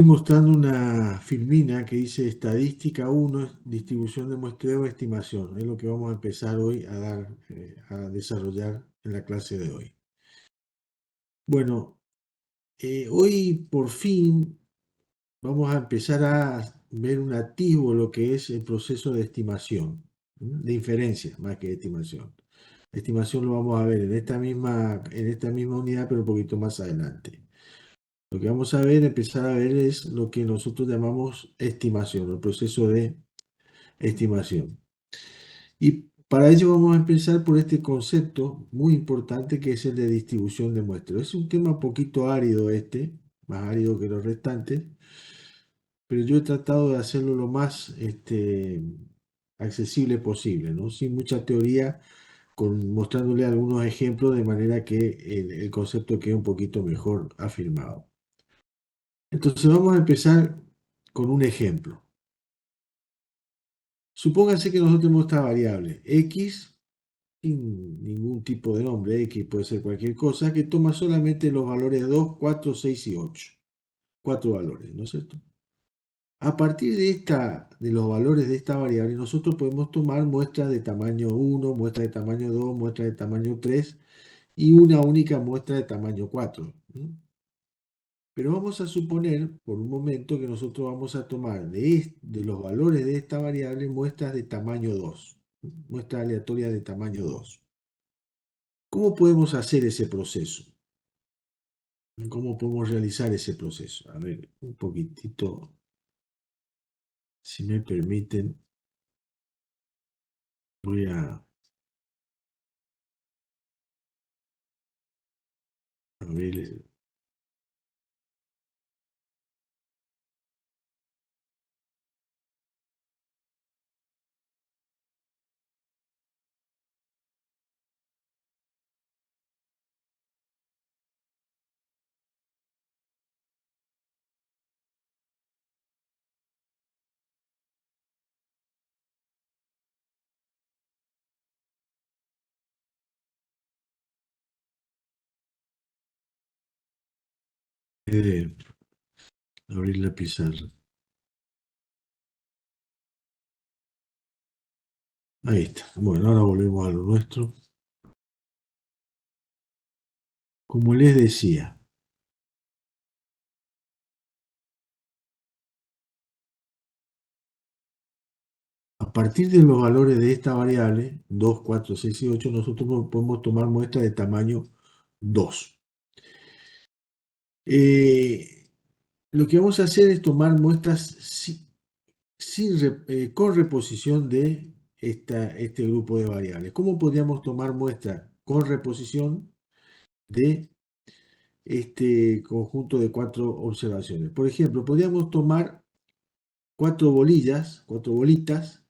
Estoy mostrando una filmina que dice estadística 1, distribución de muestreo, estimación. Es lo que vamos a empezar hoy a desarrollar en la clase de hoy. Bueno, hoy por fin vamos a empezar a ver un atisbo de lo que es el proceso de estimación, de inferencia más que de estimación. La estimación lo vamos a ver en esta misma unidad, pero un poquito más adelante. Lo que vamos a ver, empezar a ver es lo que nosotros llamamos estimación, el proceso de estimación. Y para ello vamos a empezar por este concepto muy importante que es el de distribución de muestras. Es un tema un poquito árido más árido que los restantes, pero yo he tratado de hacerlo lo más accesible posible, ¿no? Sin mucha teoría, mostrándole algunos ejemplos de manera que el concepto quede un poquito mejor afirmado. Entonces vamos a empezar con un ejemplo. Supóngase que nosotros tenemos esta variable x, sin ningún tipo de nombre, x puede ser cualquier cosa, que toma solamente los valores 2, 4, 6 y 8. Cuatro valores, ¿no es cierto? A partir de los valores de esta variable, nosotros podemos tomar muestras de tamaño 1, muestras de tamaño 2, muestras de tamaño 3 y una única muestra de tamaño 4. Pero vamos a suponer por un momento que nosotros vamos a tomar de los valores de esta variable muestras de tamaño 2, muestras aleatorias de tamaño 2. ¿Cómo podemos hacer ese proceso? ¿Cómo podemos realizar ese proceso? A ver, un poquitito, si me permiten, voy a ver. eh, abrir la pizarra. Ahí está. Bueno, ahora volvemos a lo nuestro. Como les decía, a partir de los valores de esta variable, 2, 4, 6 y 8, nosotros podemos tomar muestras de tamaño 2. Lo que vamos a hacer es tomar muestras con reposición de este grupo de variables. ¿Cómo podríamos tomar muestras con reposición de este conjunto de 4 observaciones? Por ejemplo, podríamos tomar 4 bolillas, 4 bolitas,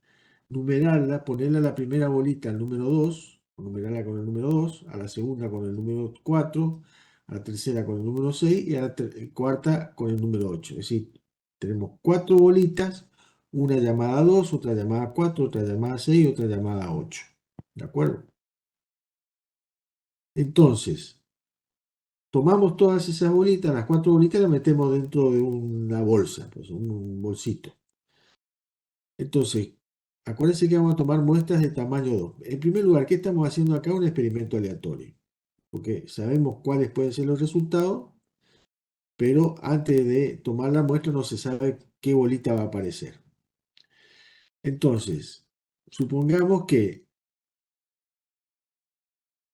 numerarla, ponerle a la primera bolita el número 2, numerarla con el número 2, a la segunda con el número 4, a la tercera con el número 6 y a la cuarta con el número 8. Es decir, tenemos 4 bolitas, una llamada 2, otra llamada 4, otra llamada 6 y otra llamada 8. ¿De acuerdo? Entonces, tomamos todas esas bolitas, las 4 bolitas, y las metemos dentro de una bolsa, pues un bolsito. Entonces, acuérdense que vamos a tomar muestras de tamaño 2. En primer lugar, ¿qué estamos haciendo acá? Un experimento aleatorio. Porque sabemos cuáles pueden ser los resultados, pero antes de tomar la muestra no se sabe qué bolita va a aparecer. Entonces, supongamos que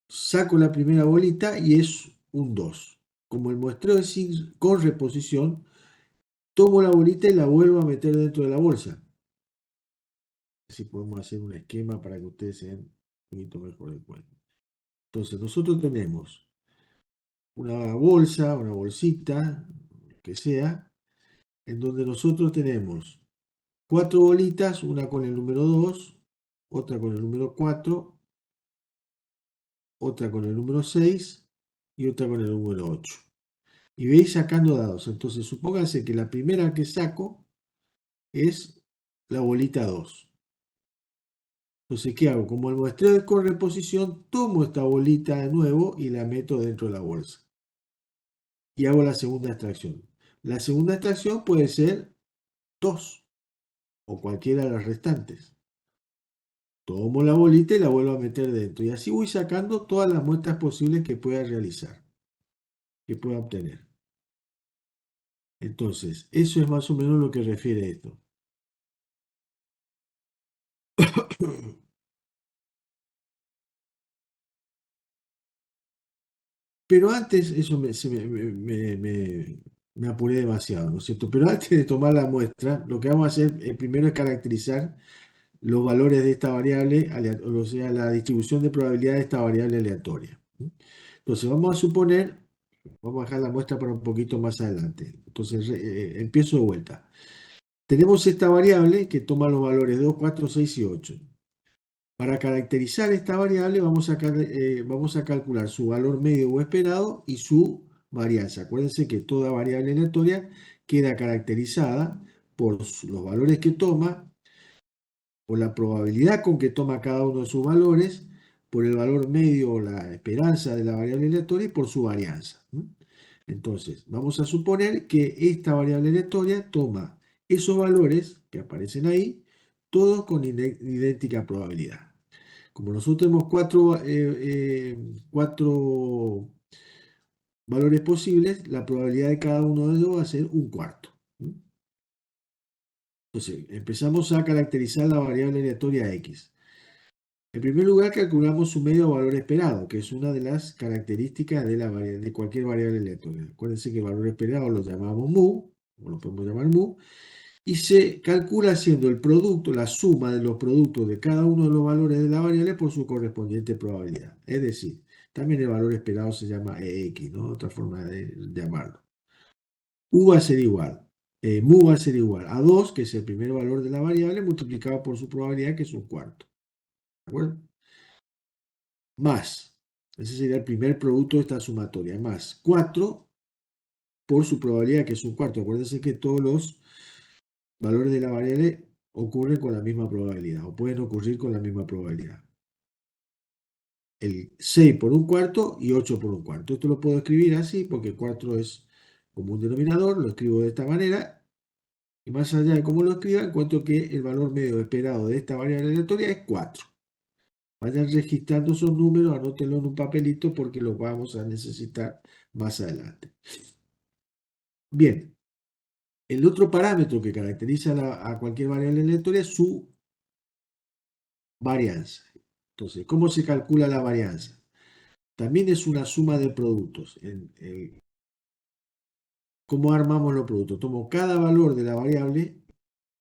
saco la primera bolita y es un 2. Como el muestreo es con reposición, tomo la bolita y la vuelvo a meter dentro de la bolsa. Así podemos hacer un esquema para que ustedes se den un poquito mejor de cuenta. Entonces, nosotros tenemos una bolsa, una bolsita, que sea, en donde nosotros tenemos 4 bolitas, una con el número 2, otra con el número 4, otra con el número 6 y otra con el número 8. Y veis sacando dados. Entonces, supónganse que la primera que saco es la bolita 2. Entonces, ¿qué hago? Como el muestreo de correposición, tomo esta bolita de nuevo y la meto dentro de la bolsa. Y hago la segunda extracción. La segunda extracción puede ser 2 o cualquiera de las restantes. Tomo la bolita y la vuelvo a meter dentro. Y así voy sacando todas las muestras posibles que pueda realizar, que pueda obtener. Entonces, eso es más o menos lo que refiere esto. Pero antes, eso me apuré demasiado, ¿no es cierto? Pero antes de tomar la muestra, lo que vamos a hacer primero es caracterizar los valores de esta variable, o sea, la distribución de probabilidad de esta variable aleatoria. Entonces, vamos a suponer, vamos a dejar la muestra para un poquito más adelante. Entonces, empiezo de vuelta. Tenemos esta variable que toma los valores 2, 4, 6 y 8. Para caracterizar esta variable vamos a calcular su valor medio o esperado y su varianza. Acuérdense que toda variable aleatoria queda caracterizada por los valores que toma, por la probabilidad con que toma cada uno de sus valores, por el valor medio o la esperanza de la variable aleatoria y por su varianza. Entonces, vamos a suponer que esta variable aleatoria toma esos valores que aparecen ahí, todos con idéntica probabilidad. Como nosotros tenemos cuatro valores posibles, la probabilidad de cada uno de ellos va a ser un cuarto. Entonces, empezamos a caracterizar la variable aleatoria X. En primer lugar, calculamos su medio valor esperado, que es una de las características de cualquier variable aleatoria. Acuérdense que el valor esperado lo llamamos mu, o lo podemos llamar mu, y se calcula haciendo el producto, la suma de los productos de cada uno de los valores de la variable por su correspondiente probabilidad. Es decir, también el valor esperado se llama EX, ¿no? Otra forma de llamarlo. U va a ser igual, mu va a ser igual a 2, que es el primer valor de la variable, multiplicado por su probabilidad, que es un cuarto. ¿De acuerdo? Más, ese sería el primer producto de esta sumatoria, más 4 por su probabilidad, que es un cuarto. Acuérdense que todos los valores de la variable ocurren con la misma probabilidad o pueden ocurrir con la misma probabilidad. El 6 por un cuarto y 8 por un cuarto. Esto lo puedo escribir así porque 4 es como un denominador, lo escribo de esta manera. Y más allá de cómo lo escriba, encuentro que el valor medio esperado de esta variable aleatoria es 4. Vayan registrando esos números, anótenlo en un papelito porque los vamos a necesitar más adelante. Bien, el otro parámetro que caracteriza a cualquier variable aleatoria es su varianza. Entonces, ¿cómo se calcula la varianza? También es una suma de productos. ¿Cómo armamos los productos? Tomo cada valor de la variable,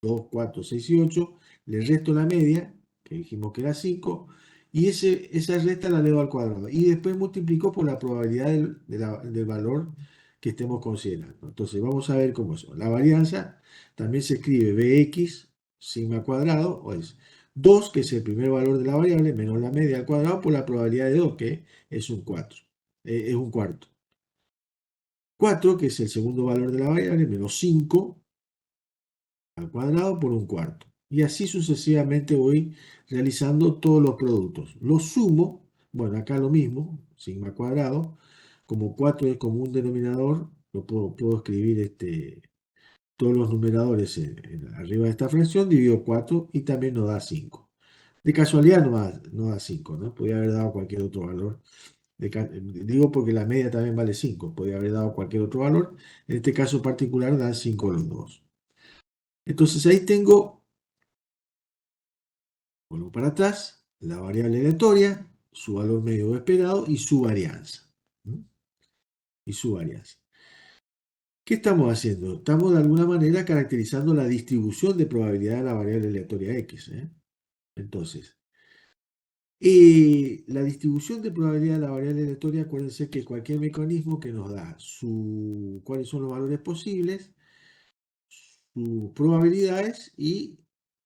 2, 4, 6 y 8, le resto la media, que dijimos que era 5, y esa resta la elevo al cuadrado. Y después multiplico por la probabilidad del valor que estemos considerando. Entonces, vamos a ver cómo es. La varianza también se escribe Bx, sigma cuadrado, o es 2, que es el primer valor de la variable, menos la media al cuadrado por la probabilidad de 2, que es un 4, es un cuarto. 4, que es el segundo valor de la variable, menos 5 al cuadrado por un cuarto. Y así sucesivamente voy realizando todos los productos. Los sumo, bueno, acá lo mismo, sigma cuadrado, como 4 es como un denominador, puedo escribir todos los numeradores arriba de esta fracción, divido 4 y también nos da 5. De casualidad no da 5, ¿no? Podría haber dado cualquier otro valor. Digo porque la media también vale 5, podría haber dado cualquier otro valor. En este caso particular dan 5 los dos. Entonces ahí tengo, vuelvo para atrás, la variable aleatoria, su valor medio esperado y su varianza. Y su varianza. ¿Qué estamos haciendo? Estamos de alguna manera caracterizando la distribución de probabilidad de la variable aleatoria X. Entonces, la distribución de probabilidad de la variable aleatoria, acuérdense que cualquier mecanismo que nos da cuáles son los valores posibles, sus probabilidades, y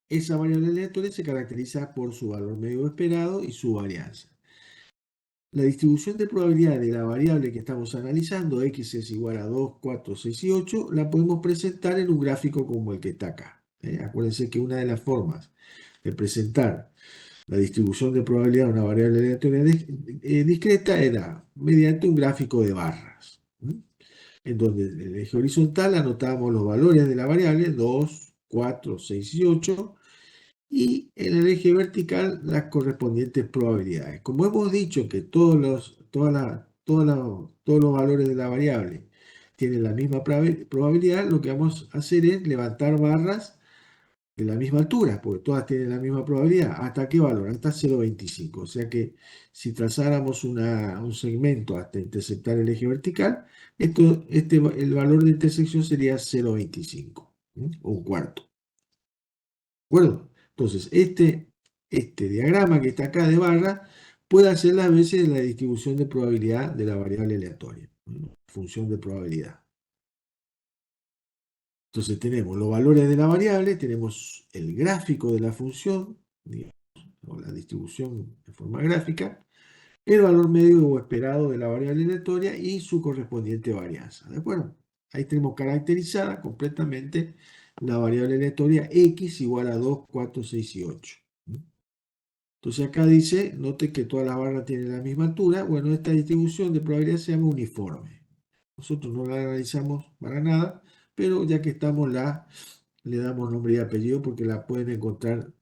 esa variable aleatoria se caracteriza por su valor medio esperado y su varianza. La distribución de probabilidad de la variable que estamos analizando, x es igual a 2, 4, 6 y 8, la podemos presentar en un gráfico como el que está acá. Acuérdense que una de las formas de presentar la distribución de probabilidad de una variable aleatoria discreta era mediante un gráfico de barras. en donde en el eje horizontal anotábamos los valores de la variable 2, 4, 6 y 8, y en el eje vertical las correspondientes probabilidades. Como hemos dicho que todos los valores de la variable tienen la misma probabilidad, lo que vamos a hacer es levantar barras de la misma altura, porque todas tienen la misma probabilidad. ¿Hasta qué valor? Hasta 0,25. O sea que si trazáramos un segmento hasta interceptar el eje vertical, el valor de intersección sería 0,25, o un cuarto. ¿De acuerdo? Entonces, este diagrama que está acá de barra puede hacer las veces de la distribución de probabilidad de la variable aleatoria, función de probabilidad. Entonces tenemos los valores de la variable, tenemos el gráfico de la función, digamos, o la distribución de forma gráfica, el valor medio o esperado de la variable aleatoria y su correspondiente varianza. ¿De acuerdo? Ahí tenemos caracterizada completamente la variable aleatoria x igual a 2, 4, 6 y 8. Entonces acá dice, note que todas las barras tienen la misma altura. Bueno, esta distribución de probabilidad se llama uniforme. Nosotros no la analizamos para nada, pero ya que estamos le damos nombre y apellido porque la pueden encontrar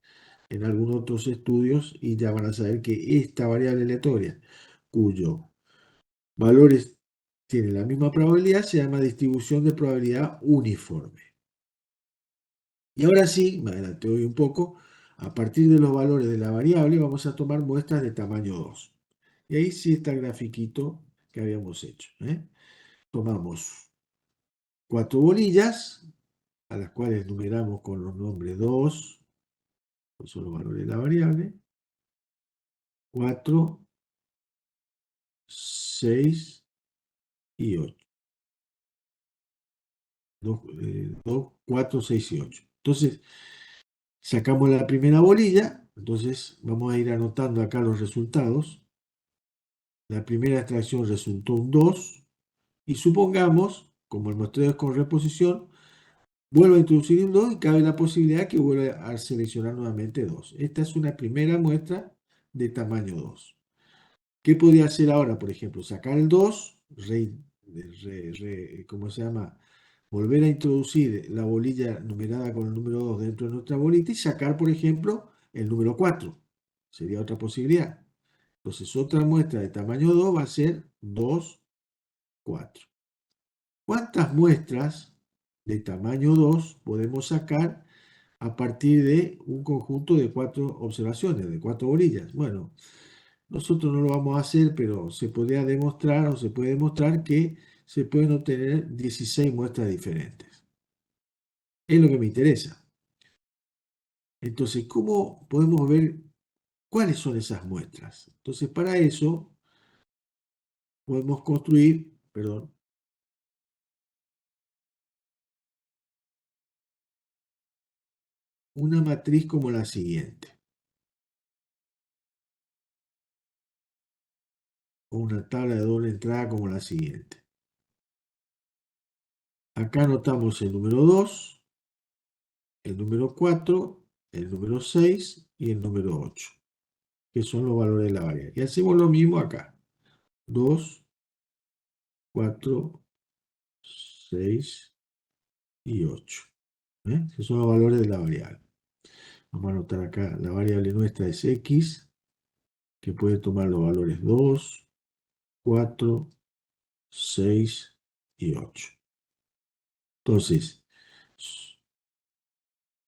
en algunos otros estudios y ya van a saber que esta variable aleatoria, cuyo valores tienen la misma probabilidad, se llama distribución de probabilidad uniforme. Y ahora sí, me adelanté hoy un poco, a partir de los valores de la variable vamos a tomar muestras de tamaño 2. Y ahí sí está el grafiquito que habíamos hecho. Tomamos 4 bolillas, a las cuales numeramos con los nombres 2, que son los valores de la variable, 4, 6 y 8. 2, 4, 6 y 8. Entonces, sacamos la primera bolilla, entonces vamos a ir anotando acá los resultados. La primera extracción resultó un 2, y supongamos, como el muestreo es con reposición, vuelvo a introducir un 2 y cabe la posibilidad que vuelva a seleccionar nuevamente 2. Esta es una primera muestra de tamaño 2. ¿Qué podría hacer ahora? Por ejemplo, sacar el 2, ¿cómo se llama? Volver a introducir la bolilla numerada con el número 2 dentro de nuestra bolita y sacar, por ejemplo, el número 4. Sería otra posibilidad. Entonces, otra muestra de tamaño 2 va a ser 2, 4. ¿Cuántas muestras de tamaño 2 podemos sacar a partir de un conjunto de 4 observaciones, de 4 bolillas? Bueno, nosotros no lo vamos a hacer, pero se podría demostrar o se puede demostrar que se pueden obtener 16 muestras diferentes. Es lo que me interesa. Entonces, ¿cómo podemos ver cuáles son esas muestras? Entonces, para eso podemos construir, perdón, una matriz como la siguiente, o una tabla de doble entrada como la siguiente. Acá anotamos el número 2, el número 4, el número 6 y el número 8, que son los valores de la variable. Y hacemos lo mismo acá. 2, 4, 6 y 8. Que son los valores de la variable. Vamos a anotar acá, la variable nuestra es x, que puede tomar los valores 2, 4, 6 y 8. Entonces,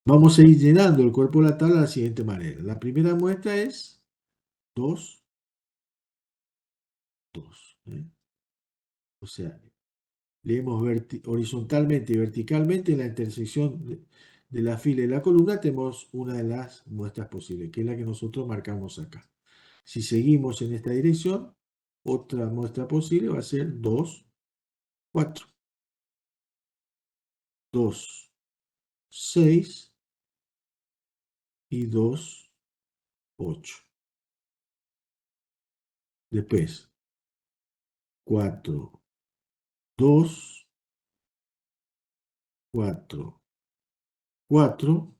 vamos a ir llenando el cuerpo de la tabla de la siguiente manera. La primera muestra es 2, 2. O sea, leemos horizontalmente y verticalmente en la intersección de la fila y la columna, tenemos una de las muestras posibles, que es la que nosotros marcamos acá. Si seguimos en esta dirección, otra muestra posible va a ser 2, 4. 2, 6 y 2, 8. Después, 4, 2, 4, 4.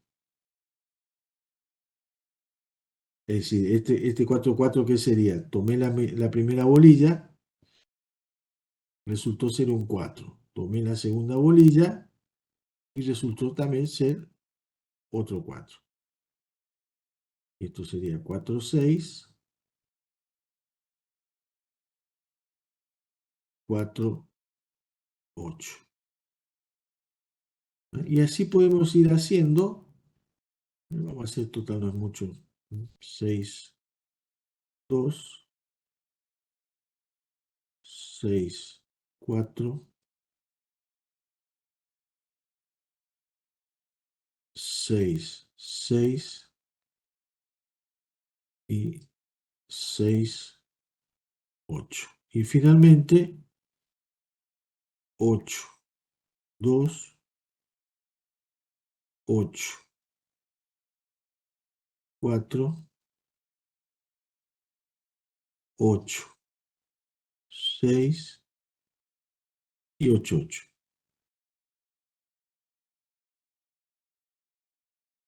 Es decir, este 4, 4, ¿qué sería? Tomé la primera bolilla, resultó ser un 4. tomé la segunda bolilla y resultó también ser otro 4. Esto sería 4, 6, 4, 8. Y así podemos ir haciendo. Vamos a hacer total, no es mucho. 6, 2, 6, 4, 6, 6 y 6, 8. Y finalmente 8, 2, 8, 4, 8, 6 y 8, 8.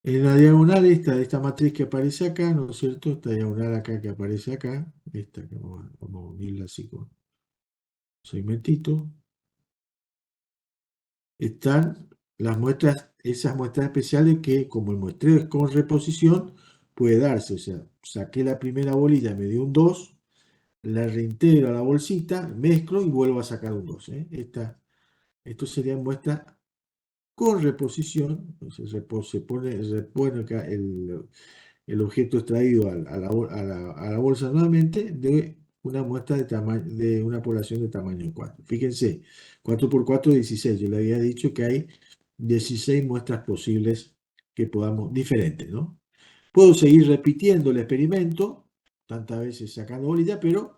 En la diagonal esta matriz que aparece acá, ¿no es cierto? Esta diagonal acá que aparece acá, esta que vamos a unirla así con segmentito, están las muestras, esas muestras especiales que, como el muestreo es con reposición, puede darse. O sea, saqué la primera bolilla, me dio un 2, la reintegro a la bolsita, mezclo y vuelvo a sacar un 2. Esto sería muestra con reposición. Entonces se pone acá el objeto extraído a la bolsa nuevamente de una muestra de una población de tamaño 4. Fíjense, 4 por 4 es 16. Yo le había dicho que hay 16 muestras posibles que podamos, diferentes, ¿no? Puedo seguir repitiendo el experimento, tantas veces sacando bolilla, pero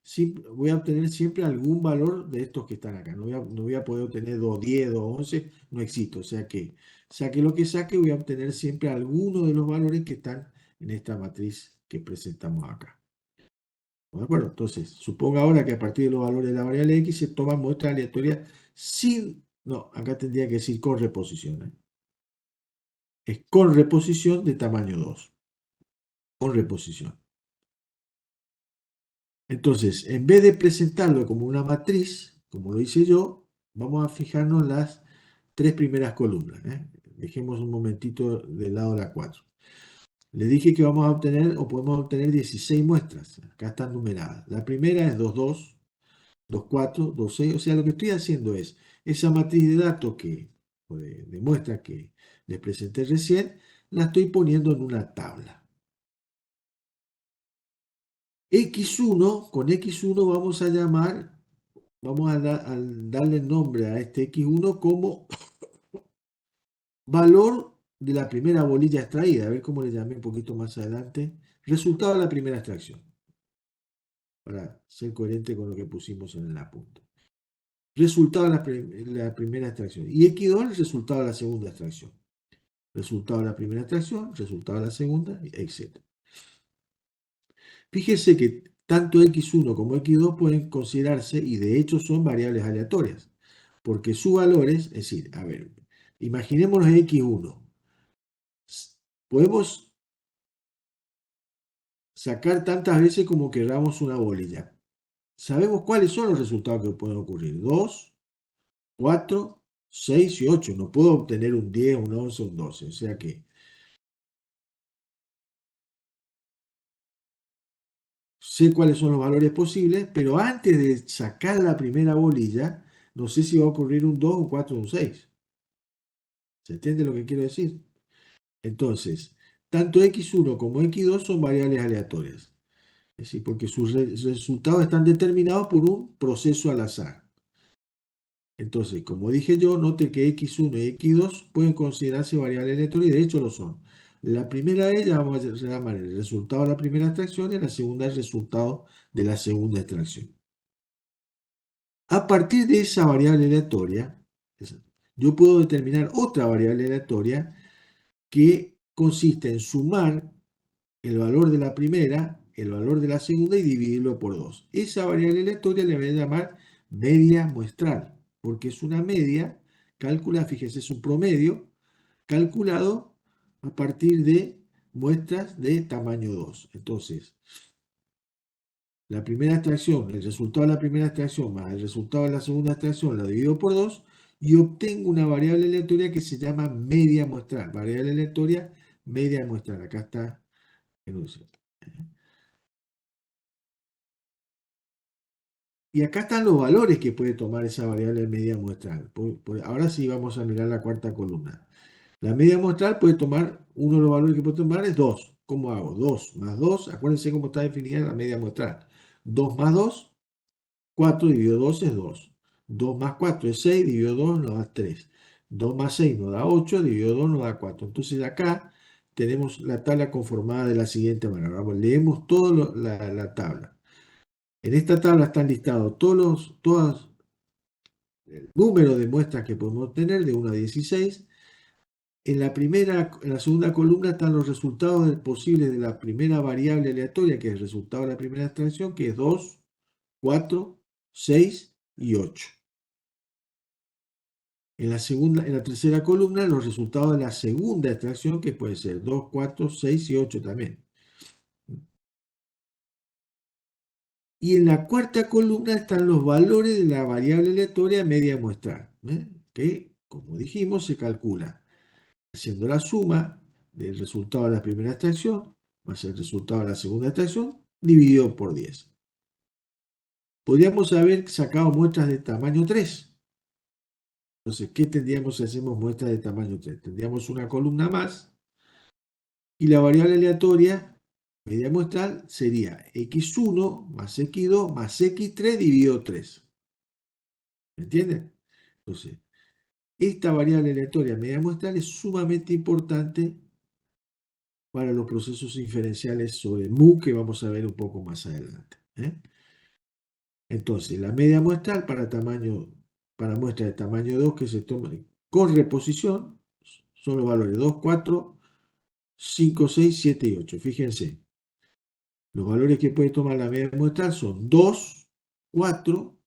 sí voy a obtener siempre algún valor de estos que están acá. No voy a poder obtener 2, 10, 2, 11, no existe. O sea que saque lo que saque, voy a obtener siempre alguno de los valores que están en esta matriz que presentamos acá. ¿De acuerdo? Entonces, suponga ahora que a partir de los valores de la variable x se toman muestras aleatorias sin... No, acá tendría que decir con reposición. Es con reposición de tamaño 2. Con reposición. Entonces, en vez de presentarlo como una matriz, como lo hice yo, vamos a fijarnos en las tres primeras columnas. Dejemos un momentito de lado la 4. Le dije que vamos a obtener, o podemos obtener 16 muestras. Acá están numeradas. La primera es 2, 2, 2, 4, 2, 6. O sea, lo que estoy haciendo es esa matriz de datos o de muestras que les presenté recién, la estoy poniendo en una tabla. X1, con X1 vamos a darle nombre a este X1 como valor de la primera bolilla extraída. A ver cómo le llamé un poquito más adelante. Resultado de la primera extracción. Para ser coherente con lo que pusimos en el apunte. Resultado de la primera extracción. Y X2 el resultado de la segunda extracción. Resultado de la primera extracción, resultado de la segunda, etc. Fíjese que tanto X1 como X2 pueden considerarse, y de hecho son variables aleatorias, porque sus valores, es decir, a ver, imaginémonos X1. Podemos sacar tantas veces como queramos una bolilla. Sabemos cuáles son los resultados que pueden ocurrir. 2, 4, 6 y 8. No puedo obtener un 10, un 11, un 12. O sea que sé cuáles son los valores posibles, pero antes de sacar la primera bolilla, no sé si va a ocurrir un 2, un 4 o un 6. ¿Se entiende lo que quiero decir? Entonces, tanto X1 como X2 son variables aleatorias. Es decir, porque sus resultados están determinados por un proceso al azar. Entonces, como dije yo, note que X1 y X2 pueden considerarse variables aleatorias y de hecho lo son. La primera de ellas vamos a llamar el resultado de la primera extracción y la segunda el resultado de la segunda extracción. A partir de esa variable aleatoria, yo puedo determinar otra variable aleatoria que consiste en sumar el valor de la primera, el valor de la segunda y dividirlo por 2. Esa variable aleatoria le voy a llamar media muestral, porque es una media calculada, fíjese, es un promedio calculado a partir de muestras de tamaño 2. Entonces, la primera extracción, el resultado de la primera extracción más el resultado de la segunda extracción, lo divido por 2 y obtengo una variable aleatoria que se llama media muestral. Variable aleatoria, media muestral. Acá está enunciado. Y acá están los valores que puede tomar esa variable media muestral. Ahora sí vamos a mirar la cuarta columna. La media muestral puede tomar, uno de los valores que puede tomar es 2. ¿Cómo hago? 2 más 2, acuérdense cómo está definida la media muestral. 2 más 2, 4 dividido 2 es 2. 2 más 4 es 6, dividido 2 nos da 3. 2 más 6 nos da 8, dividido 2 nos da 4. Entonces acá tenemos la tabla conformada de la siguiente manera. Vamos, leemos toda la tabla. En esta tabla están listados todos el número de muestras que podemos tener de 1 a 16. En la segunda columna están los resultados posibles de la primera variable aleatoria, que es el resultado de la primera extracción, que es 2, 4, 6 y 8. En la tercera columna, los resultados de la segunda extracción, que puede ser 2, 4, 6 y 8 también. Y en la cuarta columna están los valores de la variable aleatoria media muestral, que, como dijimos, se calcula haciendo la suma del resultado de la primera extracción más el resultado de la segunda extracción dividido por 10. Podríamos haber sacado muestras de tamaño 3. Entonces, ¿qué tendríamos si hacemos muestras de tamaño 3? Tendríamos una columna más y la variable aleatoria media muestral sería x1 más x2 más x3 dividido 3. ¿Me entienden? Entonces, esta variable aleatoria media muestral es sumamente importante para los procesos inferenciales sobre mu que vamos a ver un poco más adelante. Entonces, la media muestral para muestra de tamaño 2 que se toma con reposición son los valores 2, 4, 5, 6, 7 y 8. Fíjense, los valores que puede tomar la media muestral son 2, 4,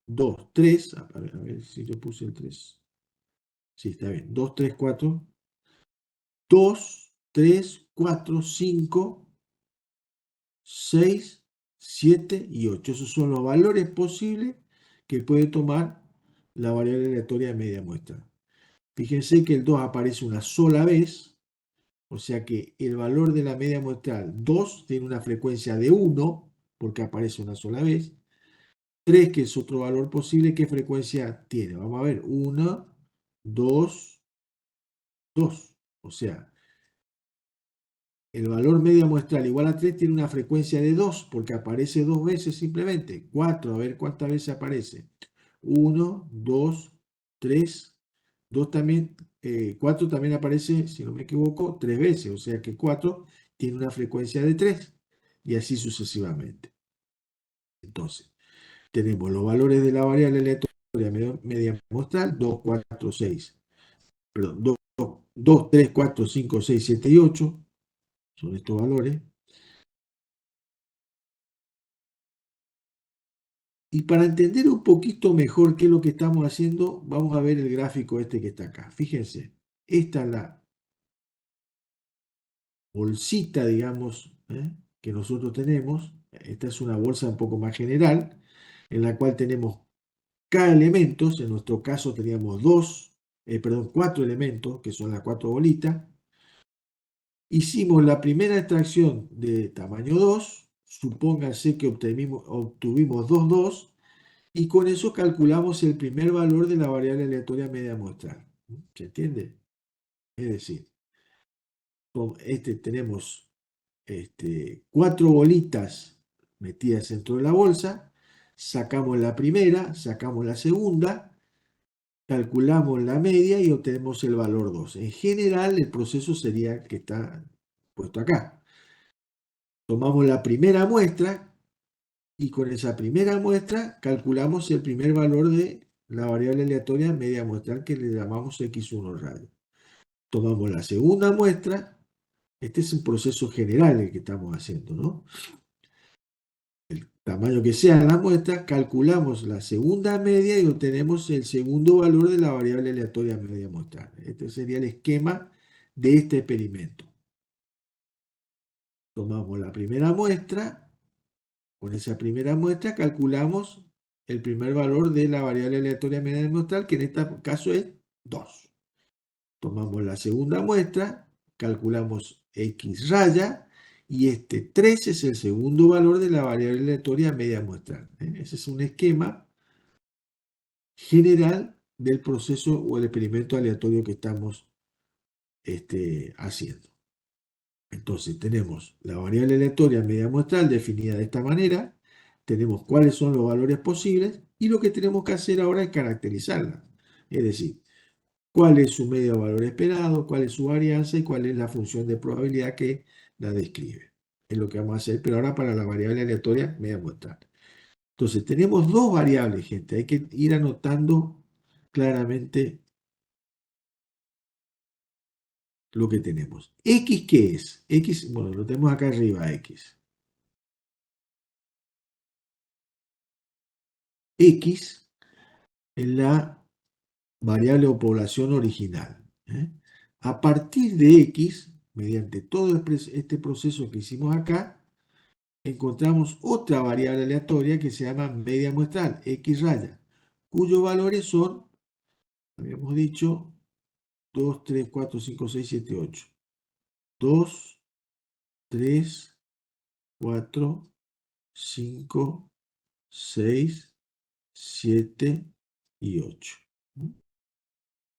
2, 3. A ver si yo puse el 3. Sí, está bien. 2, 3, 4. 2, 3, 4, 5, 6, 7 y 8. Esos son los valores posibles que puede tomar la variable aleatoria media muestra. Fíjense que el 2 aparece una sola vez, o sea que el valor de la media muestral 2 tiene una frecuencia de 1, porque aparece una sola vez. 3, que es otro valor posible, ¿qué frecuencia tiene? Vamos a ver, 1, 2, 2. O sea, el valor media muestral igual a 3 tiene una frecuencia de 2, porque aparece 2 veces simplemente. 4, a ver cuántas veces aparece. 1, 2, 3, 2 también, 4 también aparece, si no me equivoco, 3 veces. O sea que 4 tiene una frecuencia de 3 y así sucesivamente. Entonces, tenemos los valores de la variable aleatoria media muestral, 2, 4, 6. Perdón, 2, 3, 4, 5, 6, 7 y 8 son estos valores. Y para entender un poquito mejor qué es lo que estamos haciendo, vamos a ver el gráfico este que está acá. Fíjense, esta es la bolsita, digamos, que nosotros tenemos. Esta es una bolsa un poco más general, en la cual tenemos cada elemento. En nuestro caso teníamos 4 elementos, que son las 4 bolitas. Hicimos la primera extracción de tamaño 2, supónganse que obtuvimos 2, 2, y con eso calculamos el primer valor de la variable aleatoria media muestral. ¿Se entiende? Es decir, tenemos 4 bolitas metidas dentro de la bolsa, sacamos la primera, sacamos la segunda, calculamos la media y obtenemos el valor 2. En general, el proceso sería el que está puesto acá. Tomamos la primera muestra y con esa primera muestra calculamos el primer valor de la variable aleatoria media muestral que le llamamos x1 radio. Tomamos la segunda muestra, este es un proceso general el que estamos haciendo, ¿no? El tamaño que sea la muestra, calculamos la segunda media y obtenemos el segundo valor de la variable aleatoria media muestral. Este sería el esquema de este experimento. Tomamos la primera muestra, Con esa primera muestra calculamos el primer valor de la variable aleatoria media muestral, que en este caso es 2. Tomamos la segunda muestra, calculamos x raya, y este 3 es el segundo valor de la variable aleatoria media muestral. Ese es un esquema general del proceso o el experimento aleatorio que estamos haciendo. Entonces tenemos la variable aleatoria media muestral definida de esta manera, tenemos cuáles son los valores posibles y lo que tenemos que hacer ahora es caracterizarla. Es decir, cuál es su medio valor esperado, cuál es su varianza y cuál es la función de probabilidad que la describe. Es lo que vamos a hacer, pero ahora para la variable aleatoria media muestral. Entonces tenemos dos variables, gente. Hay que ir anotando claramente lo que tenemos. ¿X qué es? X, bueno, lo tenemos acá arriba, X. X es la variable o población original. A partir de X, mediante todo este proceso que hicimos acá, encontramos otra variable aleatoria que se llama media muestral, X raya, cuyos valores son, habíamos dicho, 2, 3, 4, 5, 6, 7, 8. 2, 3, 4, 5, 6, 7 y 8.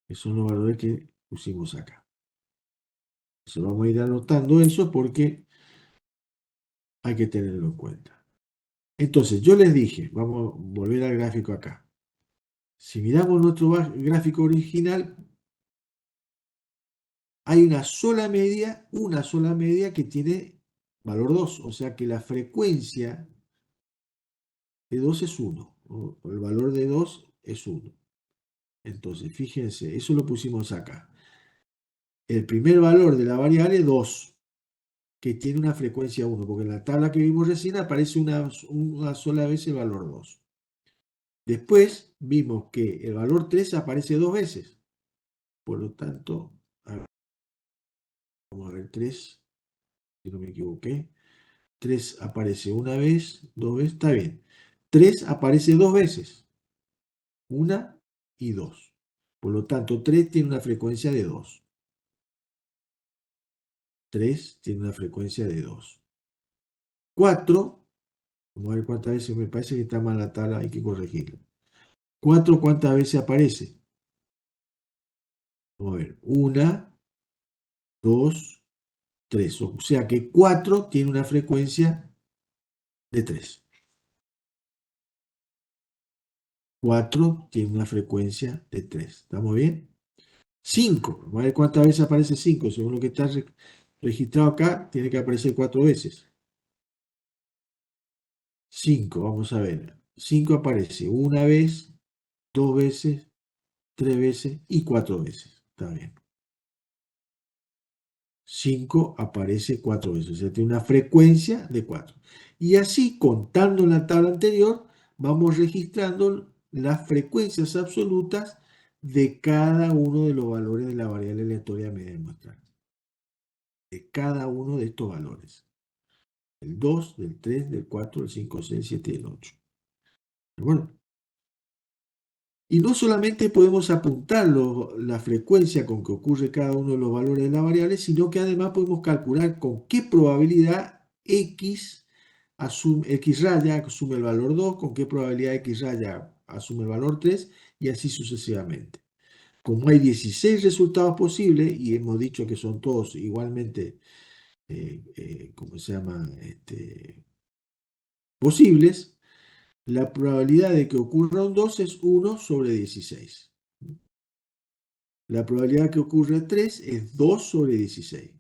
Esos son los valores que pusimos acá. Entonces vamos a ir anotando eso porque hay que tenerlo en cuenta. Entonces yo les dije, vamos a volver al gráfico acá. Si miramos nuestro gráfico original, hay una sola media que tiene valor 2, o sea que la frecuencia de 2 es 1, o el valor de 2 es 1. Entonces, fíjense, eso lo pusimos acá. El primer valor de la variable es 2, que tiene una frecuencia 1, porque en la tabla que vimos recién aparece una sola vez el valor 2. Después vimos que el valor 3 aparece 2 veces. Por lo tanto, vamos a ver 3, si no me equivoqué. 3 aparece una vez, 2 veces, está bien. 3 aparece 2 veces, 1 y 2. Por lo tanto, 3 tiene una frecuencia de 2. 3 tiene una frecuencia de 2. 4, vamos a ver cuántas veces, me parece que está mal la tabla, hay que corregirla. 4, ¿cuántas veces aparece? Vamos a ver, 1, 2, 3. O sea que 4 tiene una frecuencia de 3. 4 tiene una frecuencia de 3. ¿Estamos bien? 5. Vamos a ver cuántas veces aparece 5. Según lo que está registrado acá, tiene que aparecer 4 veces. 5, vamos a ver. 5 aparece una vez, 2 veces, 3 veces y 4 veces. Está bien. 5 aparece 4 veces, o sea, tiene una frecuencia de 4. Y así, contando en la tabla anterior, vamos registrando las frecuencias absolutas de cada uno de los valores de la variable aleatoria media muestral. De cada uno de estos valores. El 2, del 3, del 4, del 5, del 6, 7 y del 8. Bueno, y no solamente podemos apuntar la frecuencia con que ocurre cada uno de los valores de la variable, sino que además podemos calcular con qué probabilidad x raya asume el valor 2, con qué probabilidad x raya asume el valor 3, y así sucesivamente. Como hay 16 resultados posibles, y hemos dicho que son todos igualmente, ¿cómo se llama? Posibles, la probabilidad de que ocurra un 2 es 1 sobre 16. La probabilidad que ocurra 3 es 2 sobre 16.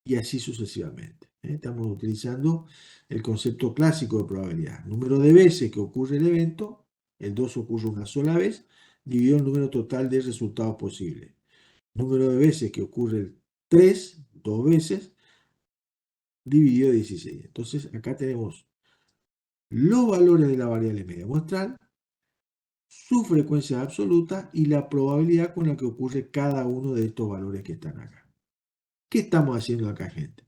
Y así sucesivamente. Estamos utilizando el concepto clásico de probabilidad. Número de veces que ocurre el evento, el 2 ocurre una sola vez, dividido el número total de resultados posibles. Número de veces que ocurre el 3, 2 veces, dividido 16. Entonces, acá tenemos los valores de la variable media muestral, su frecuencia absoluta y la probabilidad con la que ocurre cada uno de estos valores que están acá. ¿Qué estamos haciendo acá, gente?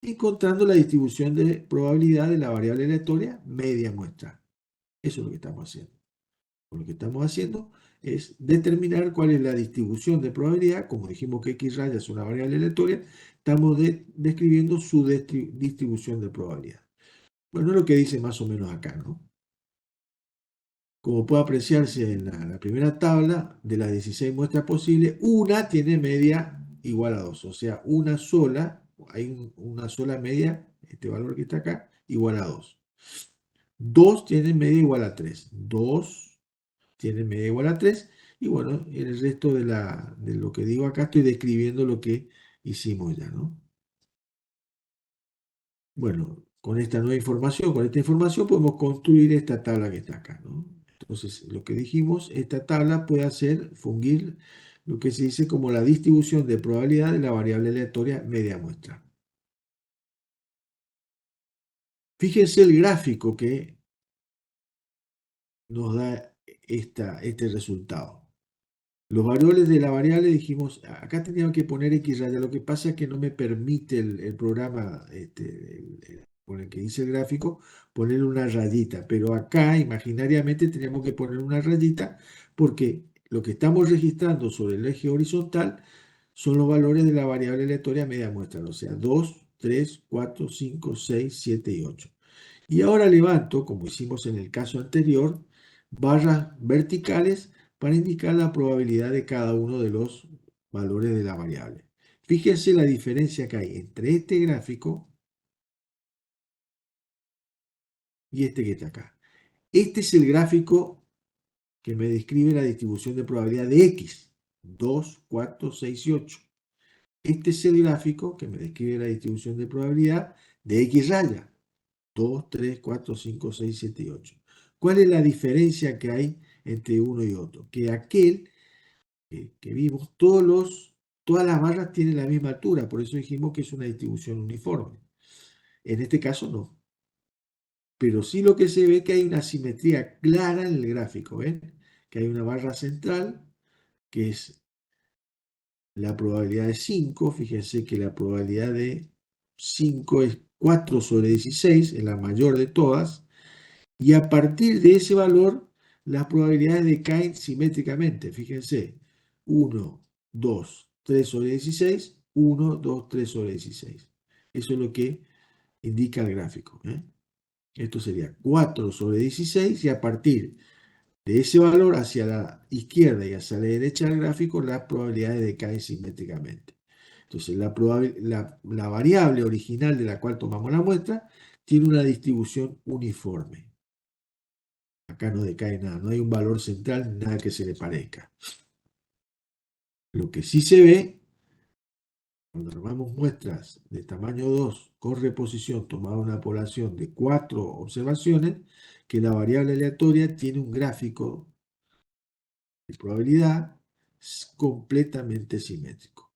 encontrando la distribución de probabilidad de la variable aleatoria media muestral. Eso es lo que estamos haciendo. Lo que estamos haciendo es determinar cuál es la distribución de probabilidad. Como dijimos que x raya es una variable aleatoria, estamos describiendo su distribución de probabilidad. Bueno, es lo que dice más o menos acá, ¿no? Como puede apreciarse en la primera tabla, de las 16 muestras posibles, una tiene media igual a 2. O sea, una sola, hay una sola media, este valor que está acá, igual a 2. Dos tiene media igual a 3. Dos tiene media igual a 3. Y bueno, en el resto de lo que digo acá estoy describiendo lo que hicimos ya, ¿no? Bueno, con esta nueva información, con esta información podemos construir esta tabla que está acá, ¿no? Entonces, lo que dijimos, esta tabla puede hacer fungir lo que se dice como la distribución de probabilidad de la variable aleatoria media muestra. Fíjense el gráfico que nos da este resultado. Los valores de la variable dijimos, acá teníamos que poner X raya, lo que pasa es que no me permite el programa con el que hice el gráfico ponerle una rayita, pero acá imaginariamente teníamos que poner una rayita porque lo que estamos registrando sobre el eje horizontal son los valores de la variable aleatoria media muestra, o sea, 2, 3, 4, 5, 6, 7 y 8. Y ahora levanto, como hicimos en el caso anterior, barras verticales para indicar la probabilidad de cada uno de los valores de la variable. Fíjense la diferencia que hay entre este gráfico y este que está acá. Este es el gráfico que me describe la distribución de probabilidad de X, 2, 4, 6 y 8. Este es el gráfico que me describe la distribución de probabilidad de X raya, 2, 3, 4, 5, 6, 7 y 8. ¿Cuál es la diferencia que hay entre uno y otro? Que aquel que vimos, todas las barras tienen la misma altura, por eso dijimos que es una distribución uniforme. En este caso no. Pero sí lo que se ve que hay una simetría clara en el gráfico, ¿ven? Que hay una barra central, que es la probabilidad de 5. Fíjense que la probabilidad de 5 es 4 sobre 16, es la mayor de todas. Y a partir de ese valor, las probabilidades decaen simétricamente. Fíjense, 1, 2, 3 sobre 16, 1, 2, 3 sobre 16. Eso es lo que indica el gráfico, ¿eh? Esto sería 4 sobre 16 y a partir de ese valor hacia la izquierda y hacia la derecha del gráfico, las probabilidades decaen simétricamente. Entonces, la variable original de la cual tomamos la muestra tiene una distribución uniforme. Acá no decae nada, no hay un valor central, nada que se le parezca. Lo que sí se ve, cuando tomamos muestras de tamaño 2 con reposición tomada una población de 4 observaciones, que la variable aleatoria tiene un gráfico de probabilidad completamente simétrico.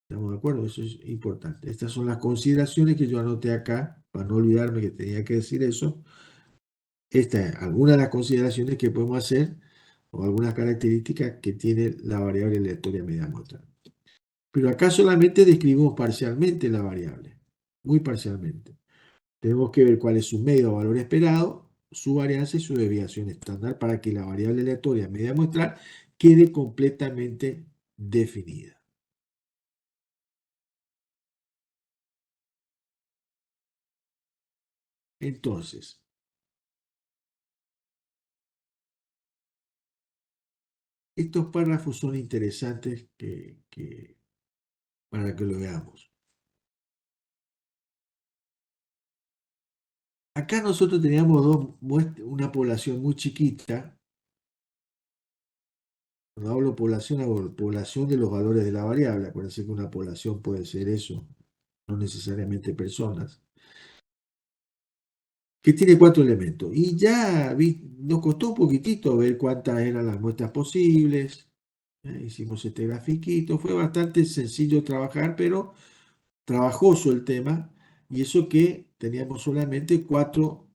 ¿Estamos de acuerdo? Eso es importante. Estas son las consideraciones que yo anoté acá, para no olvidarme que tenía que decir eso. Esta es alguna de las consideraciones que podemos hacer o algunas características que tiene la variable aleatoria media muestra. Pero acá solamente describimos parcialmente la variable, muy parcialmente. Tenemos que ver cuál es su medio o valor esperado, su varianza y su desviación estándar para que la variable aleatoria media muestral quede completamente definida. Entonces, estos párrafos son interesantes para que lo veamos. Acá nosotros teníamos una población muy chiquita. Cuando hablo población de los valores de la variable. Acuérdense que una población puede ser eso, no necesariamente personas, que tiene 4 elementos. Y ya nos costó un poquitito ver cuántas eran las muestras posibles. Hicimos este grafiquito, fue bastante sencillo trabajar, pero trabajoso el tema, y eso que teníamos solamente 4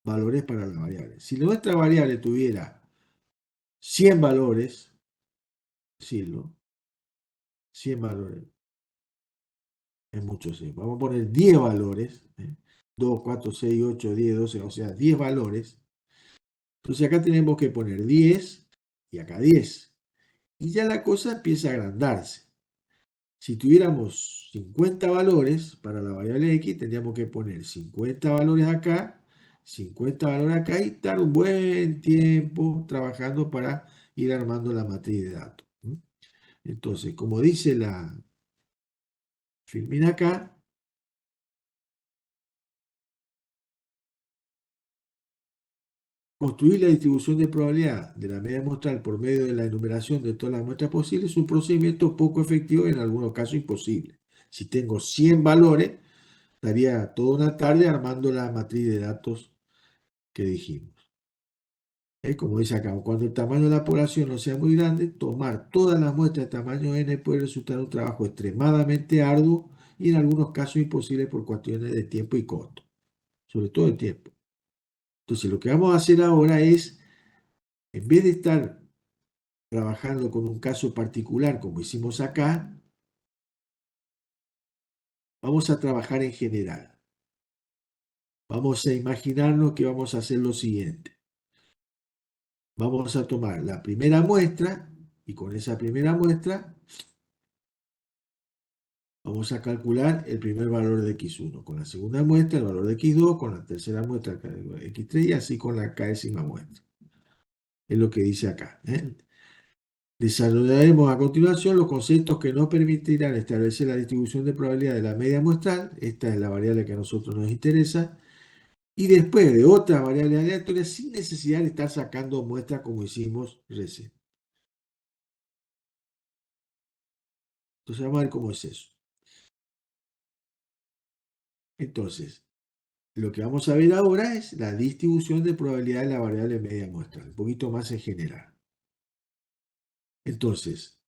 valores para la variable. Si nuestra variable tuviera 100 valores, decirlo, 100 valores, Es mucho, sí. Vamos a poner 10 valores. 2, 4, 6, 8, 10, 12, o sea, 10 valores. Entonces acá tenemos que poner 10 y acá 10. Y ya la cosa empieza a agrandarse. Si tuviéramos 50 valores para la variable x, tendríamos que poner 50 valores acá, 50 valores acá y estar un buen tiempo trabajando para ir armando la matriz de datos. Entonces, como dice la Filmina acá, construir la distribución de probabilidad de la media muestral por medio de la enumeración de todas las muestras posibles es un procedimiento poco efectivo y en algunos casos imposible. Si tengo 100 valores, estaría toda una tarde armando la matriz de datos que dijimos. Como dice acá, cuando el tamaño de la población no sea muy grande, tomar todas las muestras de tamaño n puede resultar un trabajo extremadamente arduo y en algunos casos imposible por cuestiones de tiempo y costo, sobre todo el tiempo. Entonces, lo que vamos a hacer ahora es, en vez de estar trabajando con un caso particular como hicimos acá, vamos a trabajar en general. Vamos a imaginarnos que vamos a hacer lo siguiente. Vamos a tomar la primera muestra y con esa primera muestra vamos a calcular el primer valor de x1. Con la segunda muestra el valor de x2, con la tercera muestra el valor de x3 y así con la késima muestra. Es lo que dice acá. Desarrollaremos a continuación los conceptos que nos permitirán establecer la distribución de probabilidad de la media muestral. Esta es la variable que a nosotros nos interesa. Y después de otras variables aleatorias sin necesidad de estar sacando muestras como hicimos recién. Entonces vamos a ver cómo es eso. Entonces, lo que vamos a ver ahora es la distribución de probabilidad de la variable media muestral, un poquito más en general. Entonces,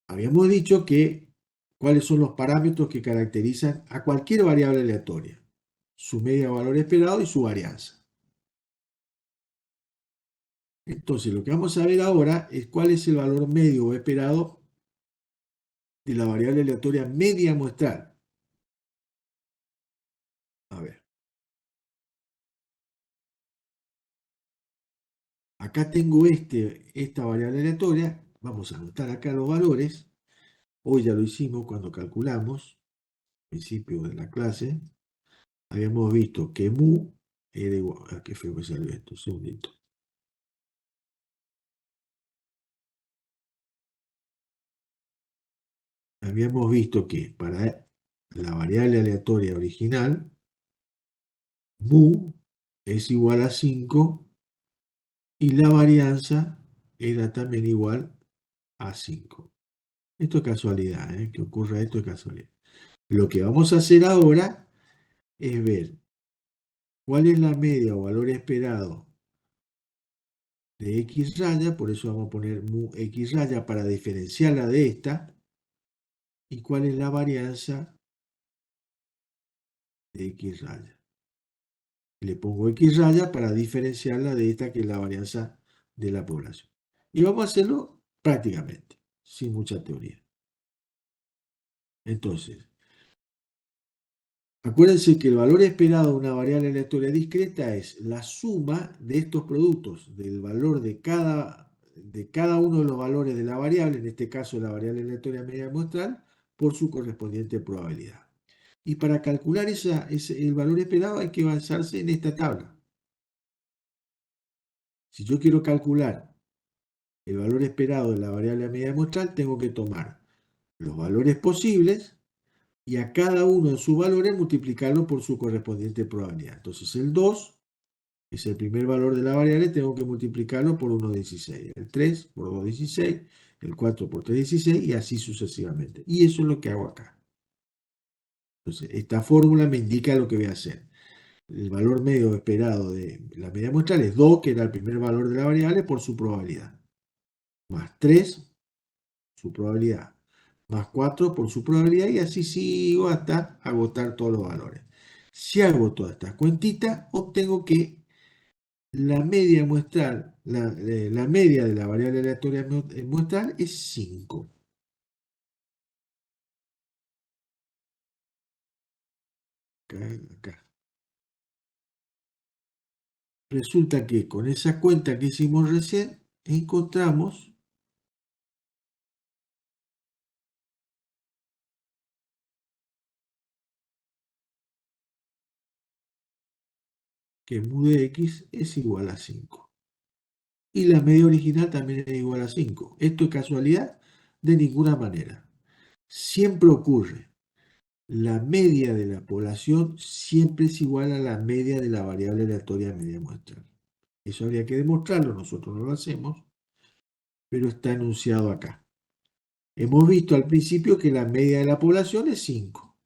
habíamos dicho que cuáles son los parámetros que caracterizan a cualquier variable aleatoria, su media valor esperado y su varianza. Entonces, lo que vamos a ver ahora es cuál es el valor medio o esperado de la variable aleatoria media muestral. A ver, acá tengo esta variable aleatoria. Vamos a anotar acá los valores. Hoy ya lo hicimos cuando calculamos, al principio de la clase. Habíamos visto que mu era igual. ¿A qué feo que salió esto? Un segundito. Habíamos visto que para la variable aleatoria original, mu es igual a 5 y la varianza era también igual a 5. Esto es casualidad, que ocurra esto es casualidad. Lo que vamos a hacer ahora es ver cuál es la media o valor esperado de x raya, por eso vamos a poner mu x raya para diferenciarla de esta, y cuál es la varianza de x raya. Le pongo x raya para diferenciarla de esta que es la varianza de la población. Y vamos a hacerlo prácticamente, sin mucha teoría. Entonces, acuérdense que el valor esperado de una variable aleatoria discreta es la suma de estos productos, del valor de cada uno de los valores de la variable, en este caso la variable aleatoria media muestral, por su correspondiente probabilidad. Y para calcular el valor esperado hay que basarse en esta tabla. Si yo quiero calcular el valor esperado de la variable media muestral, tengo que tomar los valores posibles y a cada uno de sus valores multiplicarlo por su correspondiente probabilidad. Entonces el 2 es el primer valor de la variable, tengo que multiplicarlo por 1,16. El 3 por 2,16, el 4 por 3,16 y así sucesivamente. Y eso es lo que hago acá. Entonces, esta fórmula me indica lo que voy a hacer. El valor medio esperado de la media muestral es 2, que era el primer valor de la variable, por su probabilidad. Más 3, su probabilidad. Más 4 por su probabilidad y así sigo hasta agotar todos los valores. Si hago todas estas cuentitas, obtengo que la media muestral, la media de la variable aleatoria muestral es 5. acá. Resulta que con esa cuenta que hicimos recién, encontramos que mu de x es igual a 5. Y la media original también es igual a 5. ¿Esto es casualidad? De ninguna manera. Siempre ocurre. La media de la población siempre es igual a la media de la variable aleatoria media muestral. Eso habría que demostrarlo, nosotros no lo hacemos, pero está enunciado acá. Hemos visto al principio que la media de la población es 5.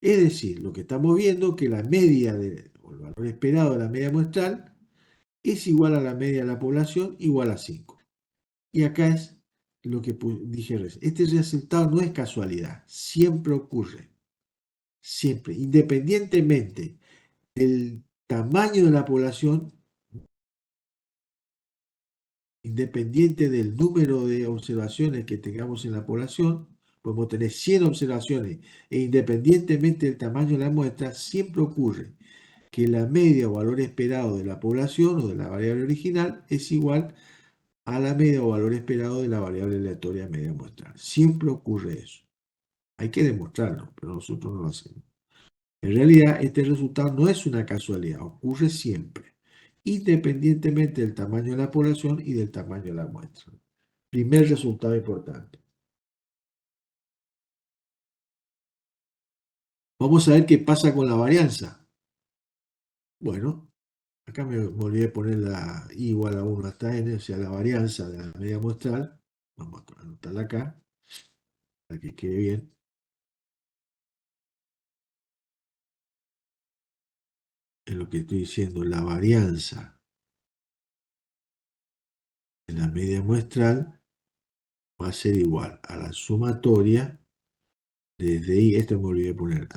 Es decir, lo que estamos viendo es que la media o el valor esperado de la media muestral es igual a la media de la población igual a 5. Y acá es lo que dije recién. Este resultado no es casualidad, siempre ocurre. Siempre, independientemente del tamaño de la población, independiente del número de observaciones que tengamos en la población, podemos tener 100 observaciones e independientemente del tamaño de la muestra, siempre ocurre que la media o valor esperado de la población o de la variable original es igual a la media o valor esperado de la variable aleatoria media muestral. Siempre ocurre eso. Hay que demostrarlo, pero nosotros no lo hacemos. En realidad, este resultado no es una casualidad, ocurre siempre, independientemente del tamaño de la población y del tamaño de la muestra. Primer resultado importante. Vamos a ver qué pasa con la varianza. Bueno, acá me olvidé de poner la i igual a 1 hasta n, o sea, la varianza de la media muestral. Vamos a anotarla acá, para que quede bien. Es lo que estoy diciendo, la varianza de la media muestral va a ser igual a la sumatoria desde i, esto me olvidé de poner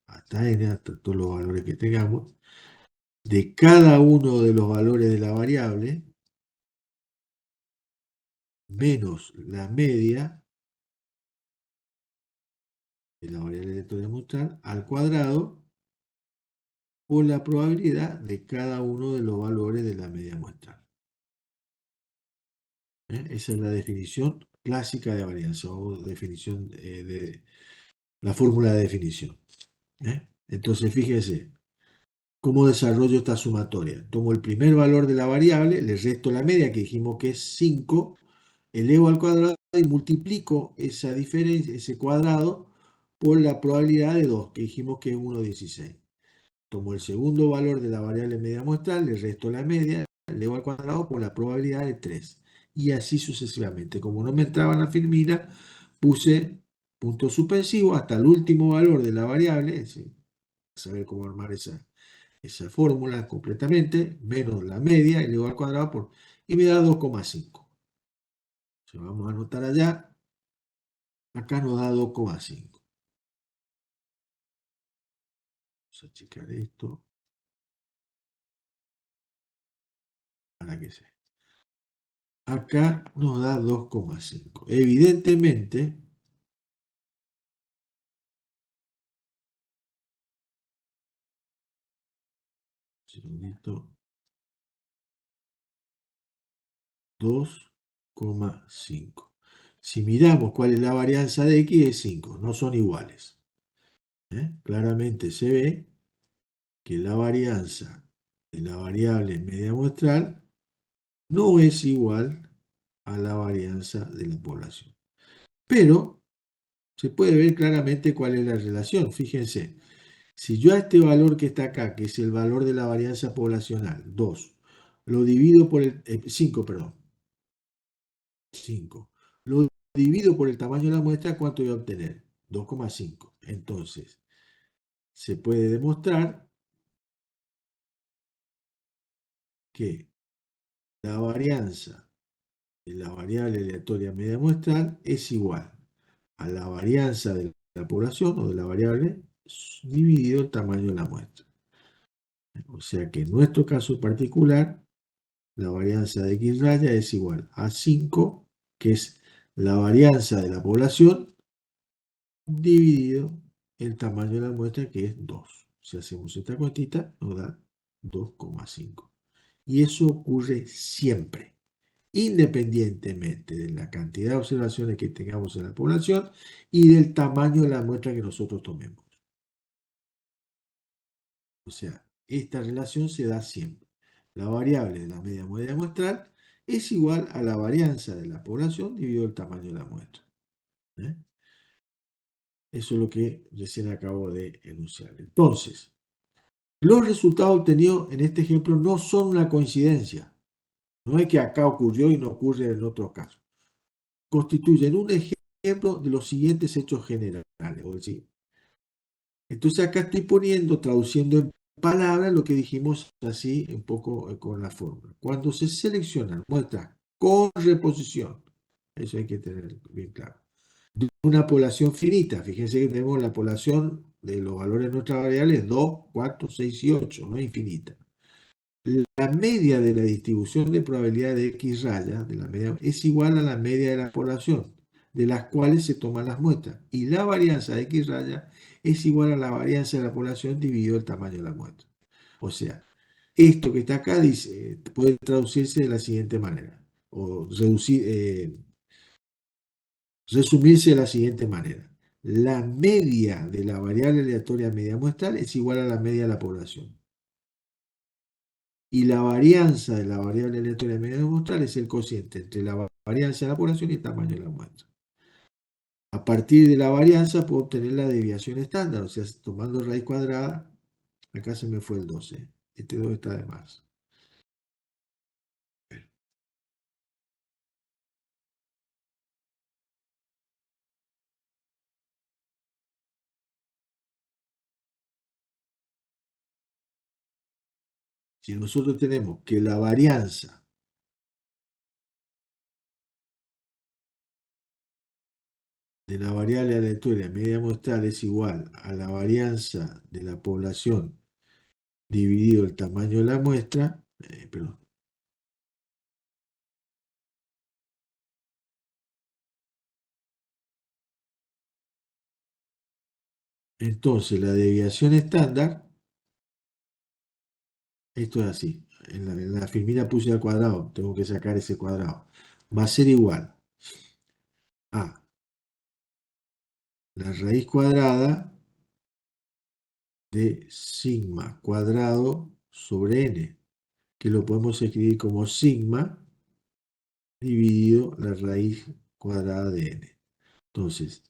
hasta n, hasta todos los valores que tengamos, de cada uno de los valores de la variable, menos la media de la variable aleatoria muestral al cuadrado por la probabilidad de cada uno de los valores de la media muestral. Esa es la definición clásica de varianza o definición de la fórmula de definición. Entonces, fíjense, ¿cómo desarrollo esta sumatoria? Tomo el primer valor de la variable, le resto la media, que dijimos que es 5, elevo al cuadrado y multiplico esa diferencia, ese cuadrado, por la probabilidad de 2, que dijimos que es 1,16. Tomo el segundo valor de la variable media muestral, le resto la media, elevo al cuadrado por la probabilidad de 3. Y así sucesivamente. Como no me entraba en la filmina, puse punto suspensivo hasta el último valor de la variable, saber cómo armar esa fórmula completamente, menos la media, elevado al cuadrado y me da 2,5. Vamos a anotar allá, acá nos da 2,5. Vamos a checar esto para que sea. Acá nos da 2,5. Evidentemente, segundito, 2,5. Si miramos cuál es la varianza de x, es 5, no son iguales. Claramente se ve que la varianza de la variable media muestral no es igual a la varianza de la población. Pero se puede ver claramente cuál es la relación. Fíjense, si yo a este valor que está acá, que es el valor de la varianza poblacional, 2, lo divido por el 5, perdón, 5, lo divido por el tamaño de la muestra, ¿cuánto voy a obtener? 2,5. Entonces, se puede demostrar que la varianza de la variable aleatoria media muestral es igual a la varianza de la población o de la variable dividido el tamaño de la muestra. O sea que en nuestro caso particular, la varianza de x raya es igual a 5, que es la varianza de la población, dividido el tamaño de la muestra, que es 2. Si hacemos esta cuentita, nos da 2,5. Y eso ocurre siempre, independientemente de la cantidad de observaciones que tengamos en la población y del tamaño de la muestra que nosotros tomemos. O sea, esta relación se da siempre. La variable de la media móvil muestral es igual a la varianza de la población dividido el tamaño de la muestra. ¿Eh? Eso es lo que recién acabo de enunciar. Entonces, los resultados obtenidos en este ejemplo no son una coincidencia. No es que acá ocurrió y no ocurre en otros casos. Constituyen un ejemplo de los siguientes hechos generales. Entonces acá estoy poniendo, traduciendo en palabras lo que dijimos así un poco con la fórmula. Cuando se seleccionan muestras con reposición, eso hay que tener bien claro, de una población finita, fíjense que tenemos la población de los valores de nuestras variables 2, 4, 6 y 8, no infinita. La media de la distribución de probabilidad de X raya de la media, es igual a la media de la población, de las cuales se toman las muestras. Y la varianza de X raya es igual a la varianza de la población dividido el tamaño de la muestra. O sea, esto que está acá dice, puede traducirse de la siguiente manera, o resumirse de la siguiente manera. La media de la variable aleatoria media muestral es igual a la media de la población. Y la varianza de la variable aleatoria media muestral es el cociente entre la varianza de la población y el tamaño de la muestra. A partir de la varianza puedo obtener la desviación estándar, o sea, tomando raíz cuadrada, acá se me fue el 12, este 2 está de más. Si nosotros tenemos que la varianza de la variable aleatoria media muestral es igual a la varianza de la población dividido el tamaño de la muestra, perdón, entonces la desviación estándar, esto es así, en la filmina puse al cuadrado, tengo que sacar ese cuadrado, va a ser igual a la raíz cuadrada de sigma cuadrado sobre n, que lo podemos escribir como sigma dividido la raíz cuadrada de n. Entonces,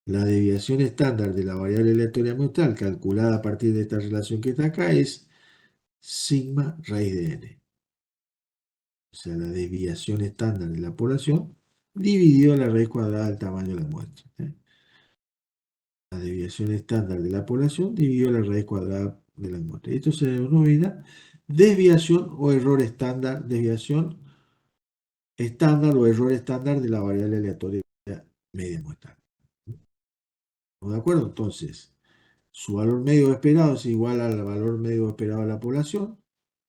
la desviación estándar de la variable aleatoria muestral calculada a partir de esta relación que está acá es sigma raíz de n. O sea, la desviación estándar de la población dividido la raíz cuadrada del tamaño de la muestra. La desviación estándar de la población dividido la raíz cuadrada de la muestra. Esto se denomina desviación o error estándar, desviación estándar o error estándar de la variable aleatoria media muestral. ¿Estamos de acuerdo? Entonces, su valor medio esperado es igual al valor medio esperado de la población.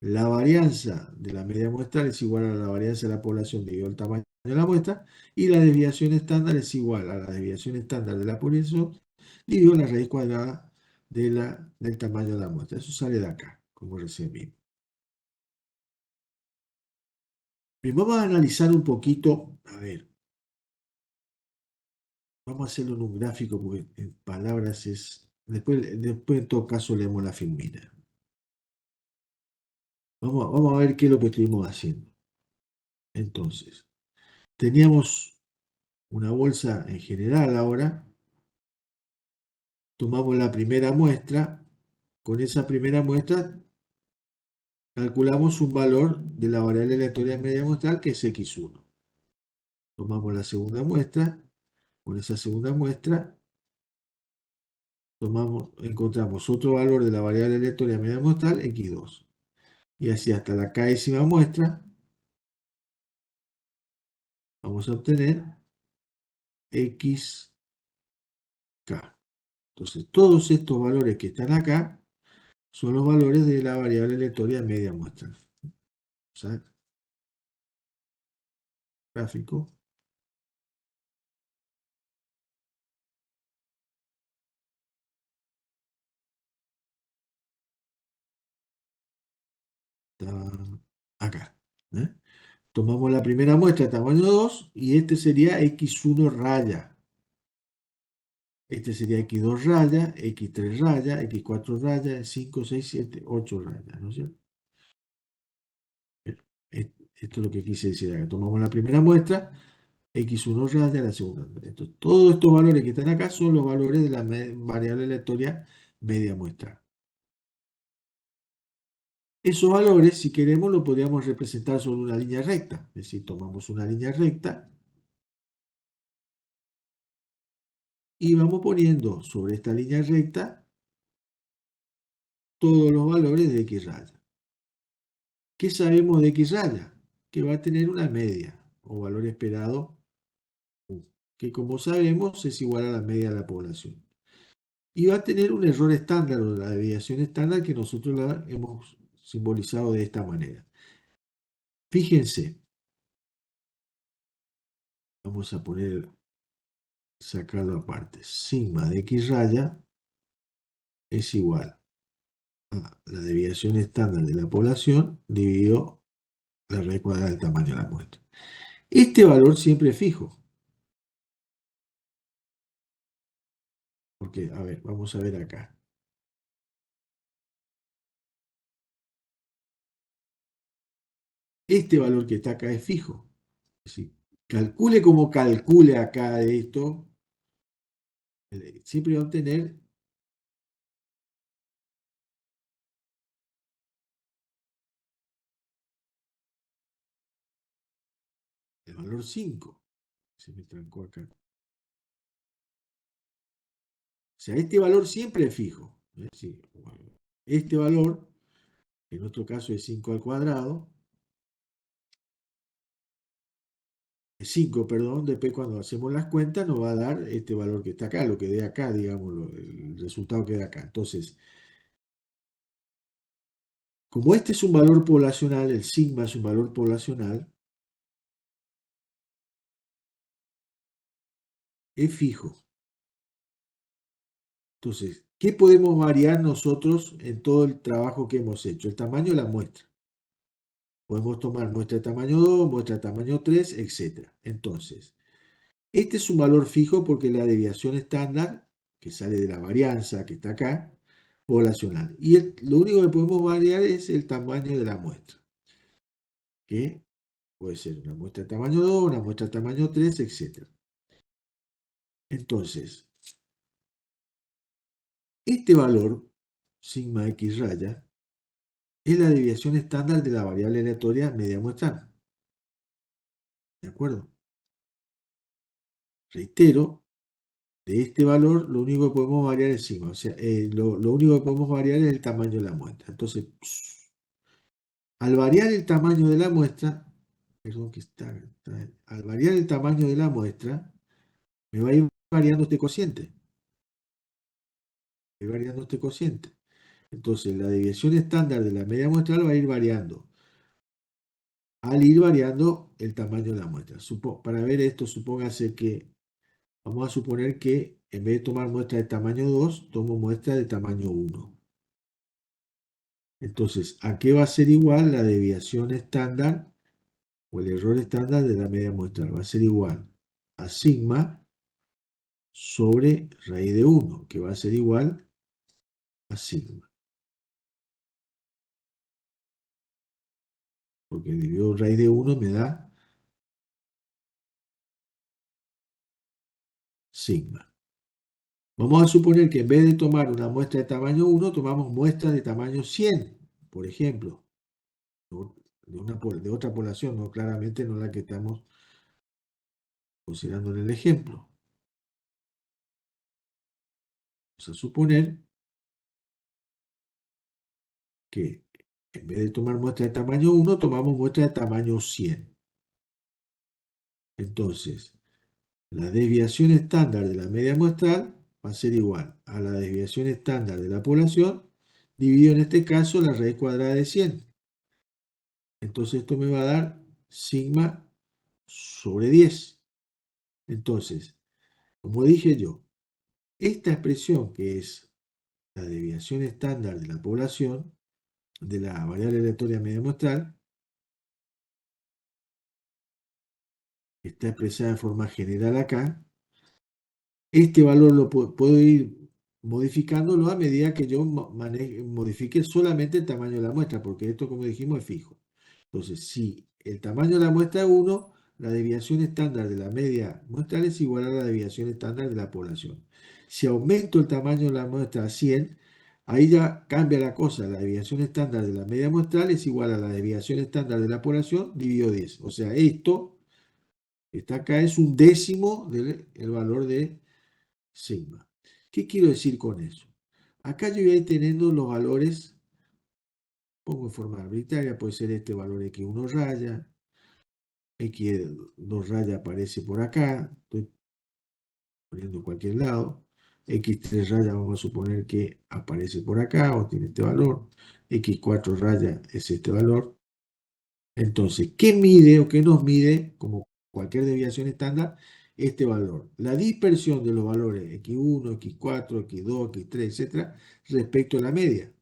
La varianza de la media muestral es igual a la varianza de la población dividido el tamaño de la muestra. Y la desviación estándar es igual a la desviación estándar de la población dividido la raíz cuadrada del tamaño de la muestra. Eso sale de acá, como recién vimos. Bien, vamos a analizar un poquito, a ver, vamos a hacerlo en un gráfico porque en palabras es... Después en todo caso leemos la filmina. Vamos a ver qué es lo que estuvimos haciendo. Entonces, teníamos una bolsa en general ahora, tomamos la primera muestra, con esa primera muestra calculamos un valor de la variable aleatoria media muestral que es x1. Tomamos la segunda muestra, con esa segunda muestra encontramos otro valor de la variable aleatoria media muestral x2. Y así hasta la késima muestra vamos a obtener xk. Entonces todos estos valores que están acá son los valores de la variable aleatoria media muestral. O sea, gráfico. Está acá. ¿Eh? Tomamos la primera muestra, tamaño 2, y este sería x1 raya. Este sería x2 raya, x3 raya, x4 raya, 5, 6, 7, 8 rayas, ¿no es cierto? Esto es lo que quise decir acá. Tomamos la primera muestra, x1 raya, la segunda. Todos estos valores que están acá son los valores de la variable aleatoria media muestra. Esos valores, si queremos, los podríamos representar sobre una línea recta. Es decir, tomamos una línea recta y vamos poniendo sobre esta línea recta todos los valores de x raya. ¿Qué sabemos de x raya? Que va a tener una media o valor esperado, que como sabemos es igual a la media de la población. Y va a tener un error estándar o la desviación estándar que nosotros la hemos simbolizado de esta manera. Fíjense, vamos a poner, sacarlo aparte. Sigma de x raya es igual a la desviación estándar de la población dividido la raíz cuadrada del tamaño de la muestra. Este valor siempre es fijo. Porque, a ver, vamos a ver acá. Este valor que está acá es fijo. Es decir, calcule como calcule acá esto, siempre va a obtener el valor 5. Se me trancó acá. O sea, este valor siempre es fijo. Es decir, este valor, en nuestro caso es 5 al cuadrado, es 5, perdón, después cuando hacemos las cuentas nos va a dar este valor que está acá, lo que dé acá, digamos, el resultado que da acá. Entonces, como este es un valor poblacional, el sigma es un valor poblacional, es fijo. Entonces, ¿qué podemos variar nosotros en todo el trabajo que hemos hecho? El tamaño de la muestra. Podemos tomar muestra de tamaño 2, muestra de tamaño 3, etc. Entonces, este es un valor fijo porque la desviación estándar, que sale de la varianza que está acá, poblacional. Y lo único que podemos variar es el tamaño de la muestra, que puede ser una muestra de tamaño 2, una muestra de tamaño 3, etc. Entonces, este valor, sigma x raya, es la desviación estándar de la variable aleatoria media muestral. ¿De acuerdo? Reitero, de este valor lo único que podemos variar es sigma. O sea, lo único que podemos variar es el tamaño de la muestra. Entonces, al variar el tamaño de la muestra, perdón que al variar el tamaño de la muestra, me va a ir variando este cociente. Va a ir variando este cociente. Entonces, la desviación estándar de la media muestral va a ir variando. Al ir variando el tamaño de la muestra. Para ver esto, supóngase que, vamos a suponer que en vez de tomar muestra de tamaño 2, tomo muestra de tamaño 1. Entonces, ¿a qué va a ser igual la desviación estándar o el error estándar de la media muestral? Va a ser igual a sigma sobre raíz de 1, que va a ser igual a sigma. Porque dividido raíz de 1 me da sigma. Vamos a suponer que en vez de tomar una muestra de tamaño 1, tomamos muestras de tamaño 100, por ejemplo, de otra población, no claramente no la que estamos considerando en el ejemplo. Vamos a suponer que en vez de tomar muestra de tamaño 1, tomamos muestra de tamaño 100. Entonces, la desviación estándar de la media muestral va a ser igual a la desviación estándar de la población, dividido en este caso la raíz cuadrada de 100. Entonces esto me va a dar sigma sobre 10. Entonces, como dije yo, esta expresión que es la desviación estándar de la población de la variable aleatoria media muestral, que está expresada de forma general acá, este valor lo puedo ir modificándolo a medida que yo modifique solamente el tamaño de la muestra, porque esto, como dijimos, es fijo. Entonces, si el tamaño de la muestra es 1, la desviación estándar de la media muestral es igual a la desviación estándar de la población. Si aumento el tamaño de la muestra a 100, ahí ya cambia la cosa. La desviación estándar de la media muestral es igual a la desviación estándar de la población dividido 10. O sea, esto está acá es un décimo del valor de sigma. ¿Qué quiero decir con eso? Acá yo voy a ir teniendo los valores, pongo en forma arbitraria, puede ser este valor x1 raya, x2 raya aparece por acá, estoy poniendo en cualquier lado, x3 raya vamos a suponer que aparece por acá o tiene este valor, x4 raya es este valor. Entonces, ¿qué mide o qué nos mide, como cualquier desviación estándar, este valor? La dispersión de los valores x1, x4, x2, x3, etcétera, respecto a la media.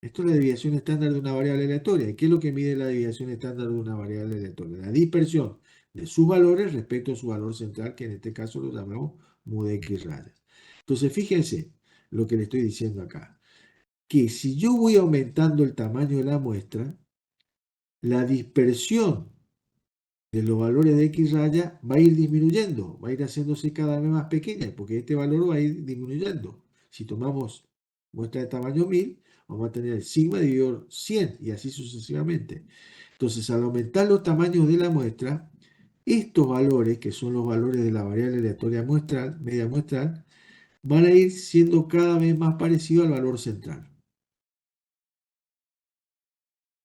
Esto es la desviación estándar de una variable aleatoria. ¿Y qué es lo que mide la desviación estándar de una variable aleatoria? La dispersión de sus valores respecto a su valor central, que en este caso lo llamamos mu de x rayas. Entonces, fíjense lo que le estoy diciendo acá. Que si yo voy aumentando el tamaño de la muestra, la dispersión de los valores de x raya va a ir disminuyendo, va a ir haciéndose cada vez más pequeña, porque este valor va a ir disminuyendo. Si tomamos muestra de tamaño 1000, vamos a tener el sigma dividido 100 y así sucesivamente. Entonces, al aumentar los tamaños de la muestra, estos valores, que son los valores de la variable aleatoria muestral, media muestral, van a ir siendo cada vez más parecidos al valor central.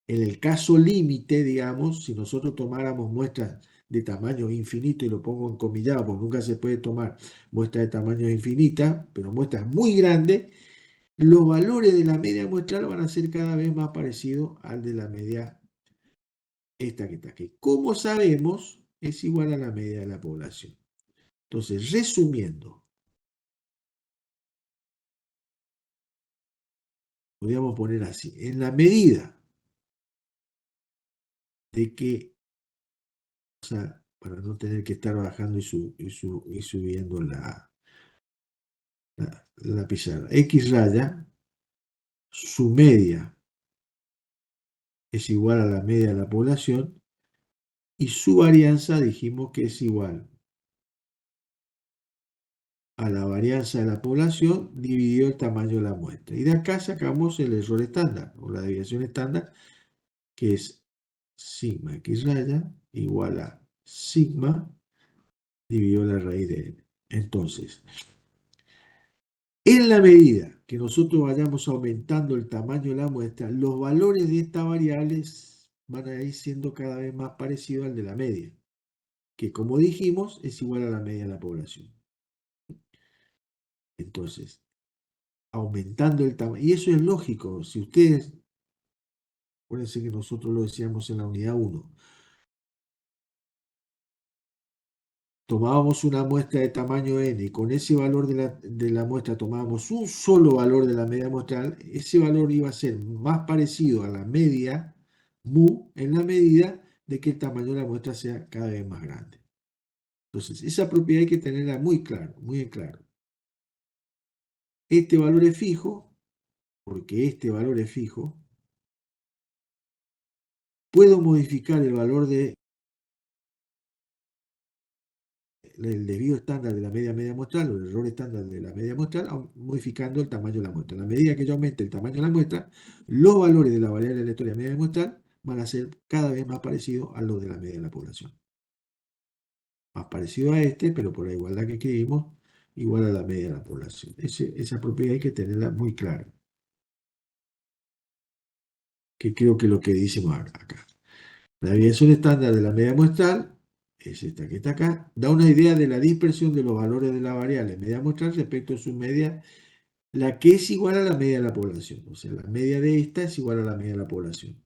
En el caso límite, digamos, si nosotros tomáramos muestras de tamaño infinito, y lo pongo en comillado, porque nunca se puede tomar muestras de tamaño infinita, pero muestras muy grandes, los valores de la media muestral van a ser cada vez más parecidos al de la media esta que está aquí. Como sabemos, es igual a la media de la población. Entonces, resumiendo, podríamos poner así, en la medida de que, o sea, para no tener que estar bajando y subiendo la pizarra, X raya, su media es igual a la media de la población y su varianza dijimos que es igual a la varianza de la población dividido el tamaño de la muestra. Y de acá sacamos el error estándar o la desviación estándar, que es sigma X raya igual a sigma dividido la raíz de n. Entonces, en la medida que nosotros vayamos aumentando el tamaño de la muestra, los valores de estas variables van a ir siendo cada vez más parecidos al de la media, que como dijimos es igual a la media de la población. Entonces, aumentando el tamaño, y eso es lógico, si ustedes, acuérdense que nosotros lo decíamos en la unidad 1, tomábamos una muestra de tamaño n y con ese valor de la muestra tomábamos un solo valor de la media muestral, ese valor iba a ser más parecido a la media mu en la medida de que el tamaño de la muestra sea cada vez más grande. Entonces, esa propiedad hay que tenerla muy claro, muy en claro. Este valor es fijo, porque este valor es fijo. Puedo modificar el valor de el desvío estándar de la media muestral o el error estándar de la media muestral modificando el tamaño de la muestra. A la medida que yo aumente el tamaño de la muestra, los valores de la variable aleatoria media muestral van a ser cada vez más parecidos a los de la media de la población. Más parecido a este, pero por la igualdad que escribimos, igual a la media de la población. Esa propiedad hay que tenerla muy clara. Que creo que es lo que decimos acá. La desviación estándar de la media muestral es esta que está acá, da una idea de la dispersión de los valores de la variable media muestral respecto a su media, la que es igual a la media de la población. O sea, la media de esta es igual a la media de la población.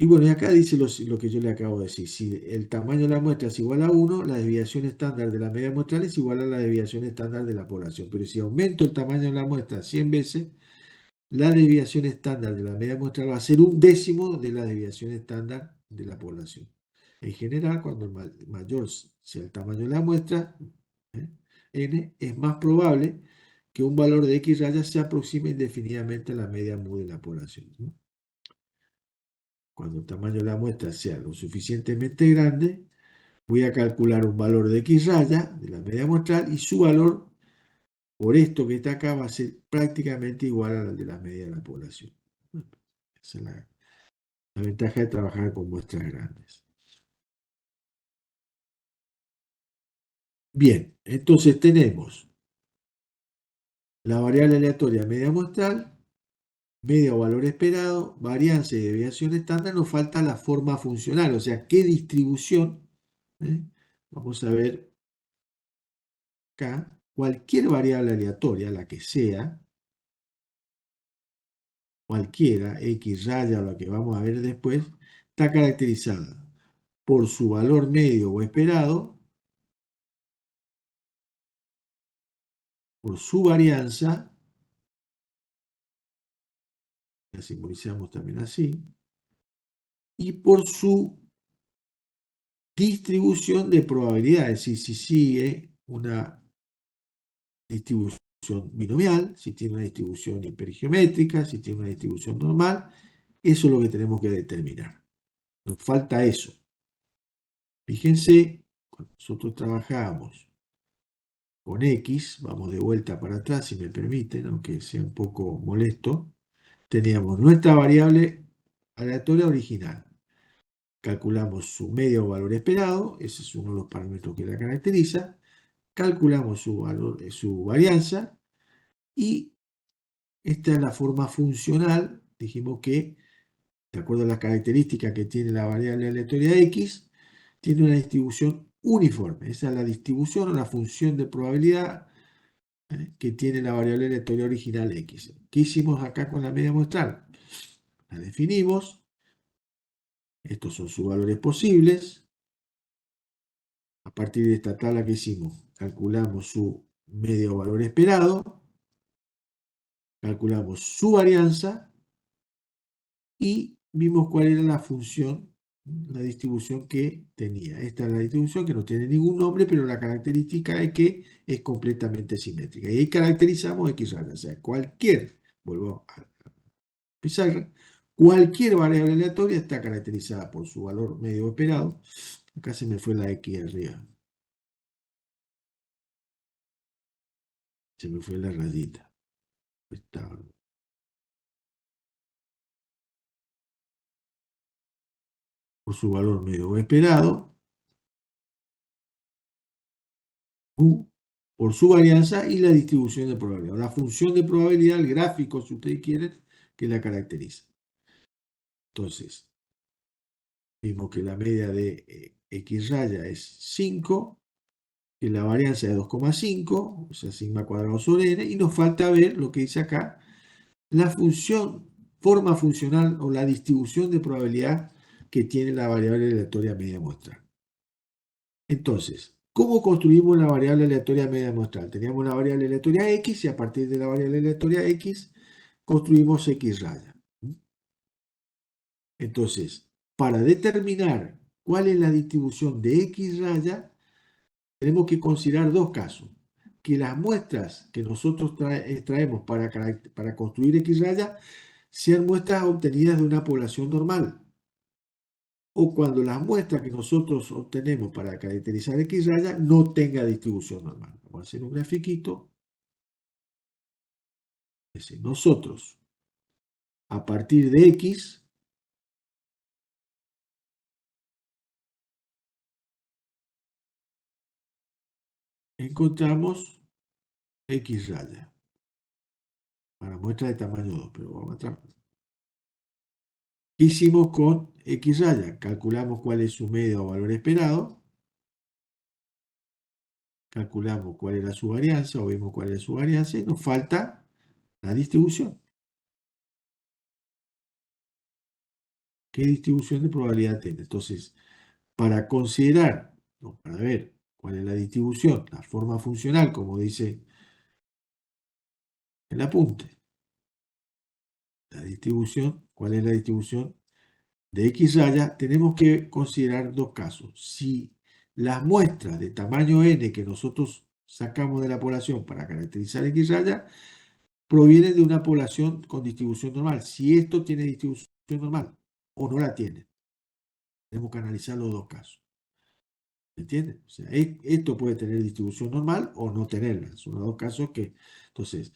Y bueno, y acá dice lo que yo le acabo de decir. Si el tamaño de la muestra es igual a 1, la desviación estándar de la media muestral es igual a la desviación estándar de la población. Pero si aumento el tamaño de la muestra 100 veces, la desviación estándar de la media muestral va a ser 1/10 de la desviación estándar de la población. En general, cuando mayor sea el tamaño de la muestra, ¿eh? n, es más probable que un valor de x raya se aproxime indefinidamente a la media mu de la población, ¿no? Cuando el tamaño de la muestra sea lo suficientemente grande, voy a calcular un valor de x raya de la media muestral y su valor, por esto que está acá, va a ser prácticamente igual al de la media de la población. Esa es la ventaja de trabajar con muestras grandes. Bien, entonces tenemos la variable aleatoria media muestral, media o valor esperado, varianza y desviación estándar. Nos falta la forma funcional, o sea, qué distribución. Vamos a ver acá, cualquier variable aleatoria, la que sea, cualquiera, x raya o la que vamos a ver después, está caracterizada por su valor medio o esperado, por su varianza, la simbolizamos también así, y por su distribución de probabilidades, es decir, si sigue una distribución binomial, si tiene una distribución hipergeométrica, si tiene una distribución normal. Eso es lo que tenemos que determinar. Nos falta eso. Fíjense, cuando nosotros trabajamos con X, vamos de vuelta para atrás, si me permiten, aunque sea un poco molesto, teníamos nuestra variable aleatoria original. Calculamos su medio o valor esperado, ese es uno de los parámetros que la caracteriza. Calculamos su varianza y esta es la forma funcional. Dijimos que, de acuerdo a las características que tiene la variable aleatoria X, tiene una distribución uniforme. Esa es la distribución o la función de probabilidad que tiene la variable aleatoria original X. ¿Qué hicimos acá con la media muestral? La definimos. Estos son sus valores posibles. A partir de esta tabla que hicimos, calculamos su medio valor esperado, calculamos su varianza y vimos cuál era la función, la distribución que tenía. Esta es la distribución que no tiene ningún nombre, pero la característica es que es completamente simétrica. Y ahí caracterizamos X raya, o sea, vuelvo a pizarra, cualquier variable aleatoria está caracterizada por su valor medio esperado. Acá se me fue la X arriba. Se me fue la rayita. Por su valor medio esperado, U, por su varianza y la distribución de probabilidad. La función de probabilidad, el gráfico, si ustedes quieren, que la caracteriza. Entonces, vimos que la media de X raya es 5, que la varianza es 2,5, o sea, sigma cuadrado sobre n, y nos falta ver lo que dice acá, la forma funcional o la distribución de probabilidad que tiene la variable aleatoria media muestral. Entonces, ¿cómo construimos la variable aleatoria media muestral? Teníamos una variable aleatoria X y a partir de la variable aleatoria X construimos X raya. Entonces, para determinar cuál es la distribución de X raya, tenemos que considerar dos casos. Que las muestras que nosotros traemos para construir X raya sean muestras obtenidas de una población normal. O cuando las muestras que nosotros obtenemos para caracterizar X raya no tenga distribución normal. Vamos a hacer un grafiquito. Es decir, nosotros, a partir de X, encontramos X raya. Para muestra de tamaño 2, pero vamos a trabajar. ¿Qué hicimos con X raya? Calculamos cuál es su medio o valor esperado. Calculamos cuál era su varianza o vemos cuál es su varianza y nos falta la distribución. ¿Qué distribución de probabilidad tiene? Entonces, para considerar, para ver cuál es la distribución, la forma funcional, como dice el apunte, La distribución, ¿cuál es la distribución de X raya? Tenemos que considerar dos casos. Si las muestras de tamaño n que nosotros sacamos de la población para caracterizar X raya provienen de una población con distribución normal. Si esto tiene distribución normal o no la tiene, tenemos que analizar los dos casos. ¿Me entienden? O sea, esto puede tener distribución normal o no tenerla. Son los dos casos que... Entonces,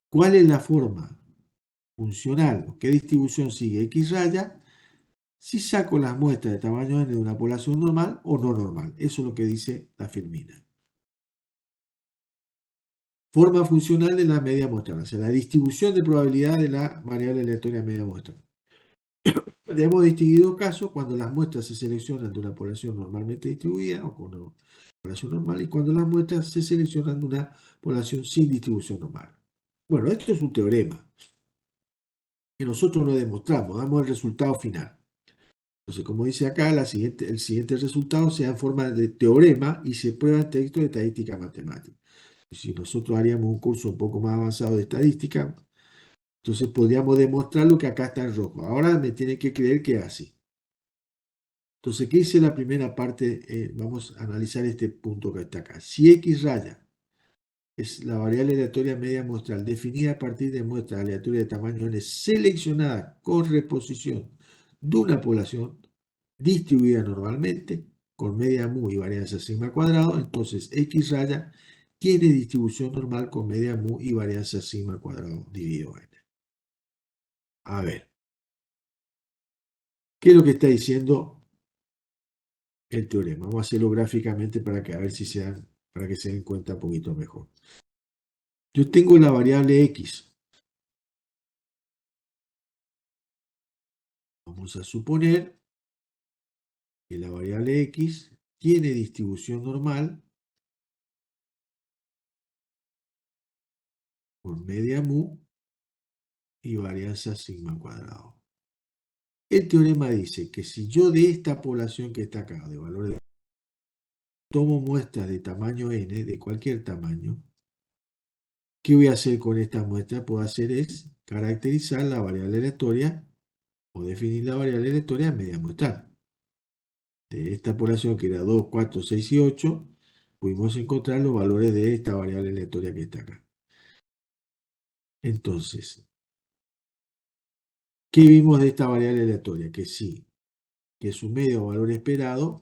¿cuál es la forma funcional? ¿Qué distribución sigue X raya? Si saco las muestras de tamaño n de una población normal o no normal. Eso es lo que dice la Firmina. Forma funcional de la media muestral, o sea, la distribución de probabilidad de la variable aleatoria media muestral. Hemos distinguido casos cuando las muestras se seleccionan de una población normalmente distribuida o con una población normal y cuando las muestras se seleccionan de una población sin distribución normal. Bueno, esto es un teorema que nosotros no demostramos, damos el resultado final. Entonces, como dice acá, el siguiente resultado se da en forma de teorema y se prueba en texto de estadística matemática. Si nosotros haríamos un curso un poco más avanzado de estadística, entonces podríamos demostrar lo que acá está en rojo. Ahora me tienen que creer que es así. Entonces, ¿qué dice la primera parte? Vamos a analizar este punto que está acá. Si X raya es la variable aleatoria media muestral definida a partir de muestras aleatorias de tamaño n seleccionadas con reposición de una población distribuida normalmente con media mu y varianza sigma cuadrado, entonces X raya tiene distribución normal con media mu y varianza sigma cuadrado dividido n. A ver, ¿qué es lo que está diciendo el teorema? Vamos a hacerlo gráficamente para que a ver si para que se den cuenta un poquito mejor. Yo tengo la variable X. Vamos a suponer que la variable X tiene distribución normal por media mu y varianza sigma cuadrado. El teorema dice que si yo de esta población que está acá, de valores, tomo muestras de tamaño n, de cualquier tamaño, ¿qué voy a hacer con esta muestra? Puedo hacer es caracterizar la variable aleatoria o definir la variable aleatoria media muestral. De esta población que era 2, 4, 6 y 8, pudimos encontrar los valores de esta variable aleatoria que está acá. Entonces, ¿qué vimos de esta variable aleatoria? Que sí, que su medio o valor esperado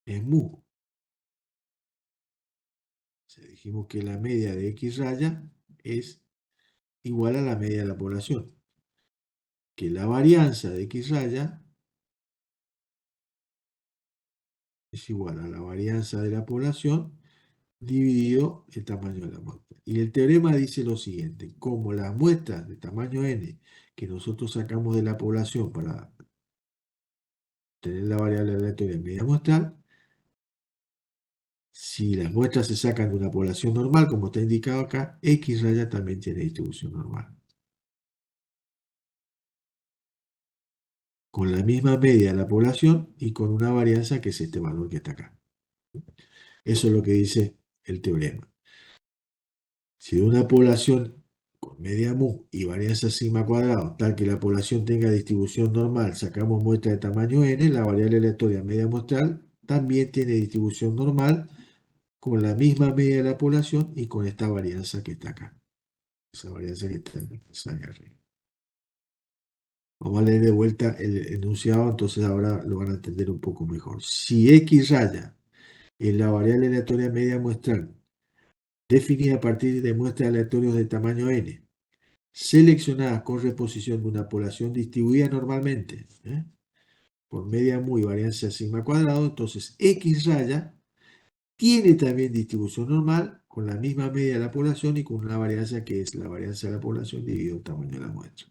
es mu. O sea, dijimos que la media de X raya es igual a la media de la población. Que la varianza de X raya es igual a la varianza de la población dividido el tamaño de la muestra. Y el teorema dice lo siguiente: como las muestras de tamaño n que nosotros sacamos de la población para tener la variable aleatoria media muestral, si las muestras se sacan de una población normal, como está indicado acá, X raya también tiene distribución normal. Con la misma media de la población y con una varianza que es este valor que está acá. Eso es lo que dice el teorema. Si de una población con media mu y varianza sigma cuadrado, tal que la población tenga distribución normal, sacamos muestra de tamaño n, la variable aleatoria media muestral también tiene distribución normal con la misma media de la población y con esta varianza que está acá. Esa varianza que está acá arriba. Vamos a leer de vuelta el enunciado, entonces ahora lo van a entender un poco mejor. Si X raya es la variable aleatoria media muestral, definida a partir de muestras aleatorias de tamaño n, seleccionadas con reposición de una población distribuida normalmente, por media mu y varianza sigma cuadrado, entonces X raya tiene también distribución normal con la misma media de la población y con una varianza que es la varianza de la población dividido el tamaño de la muestra.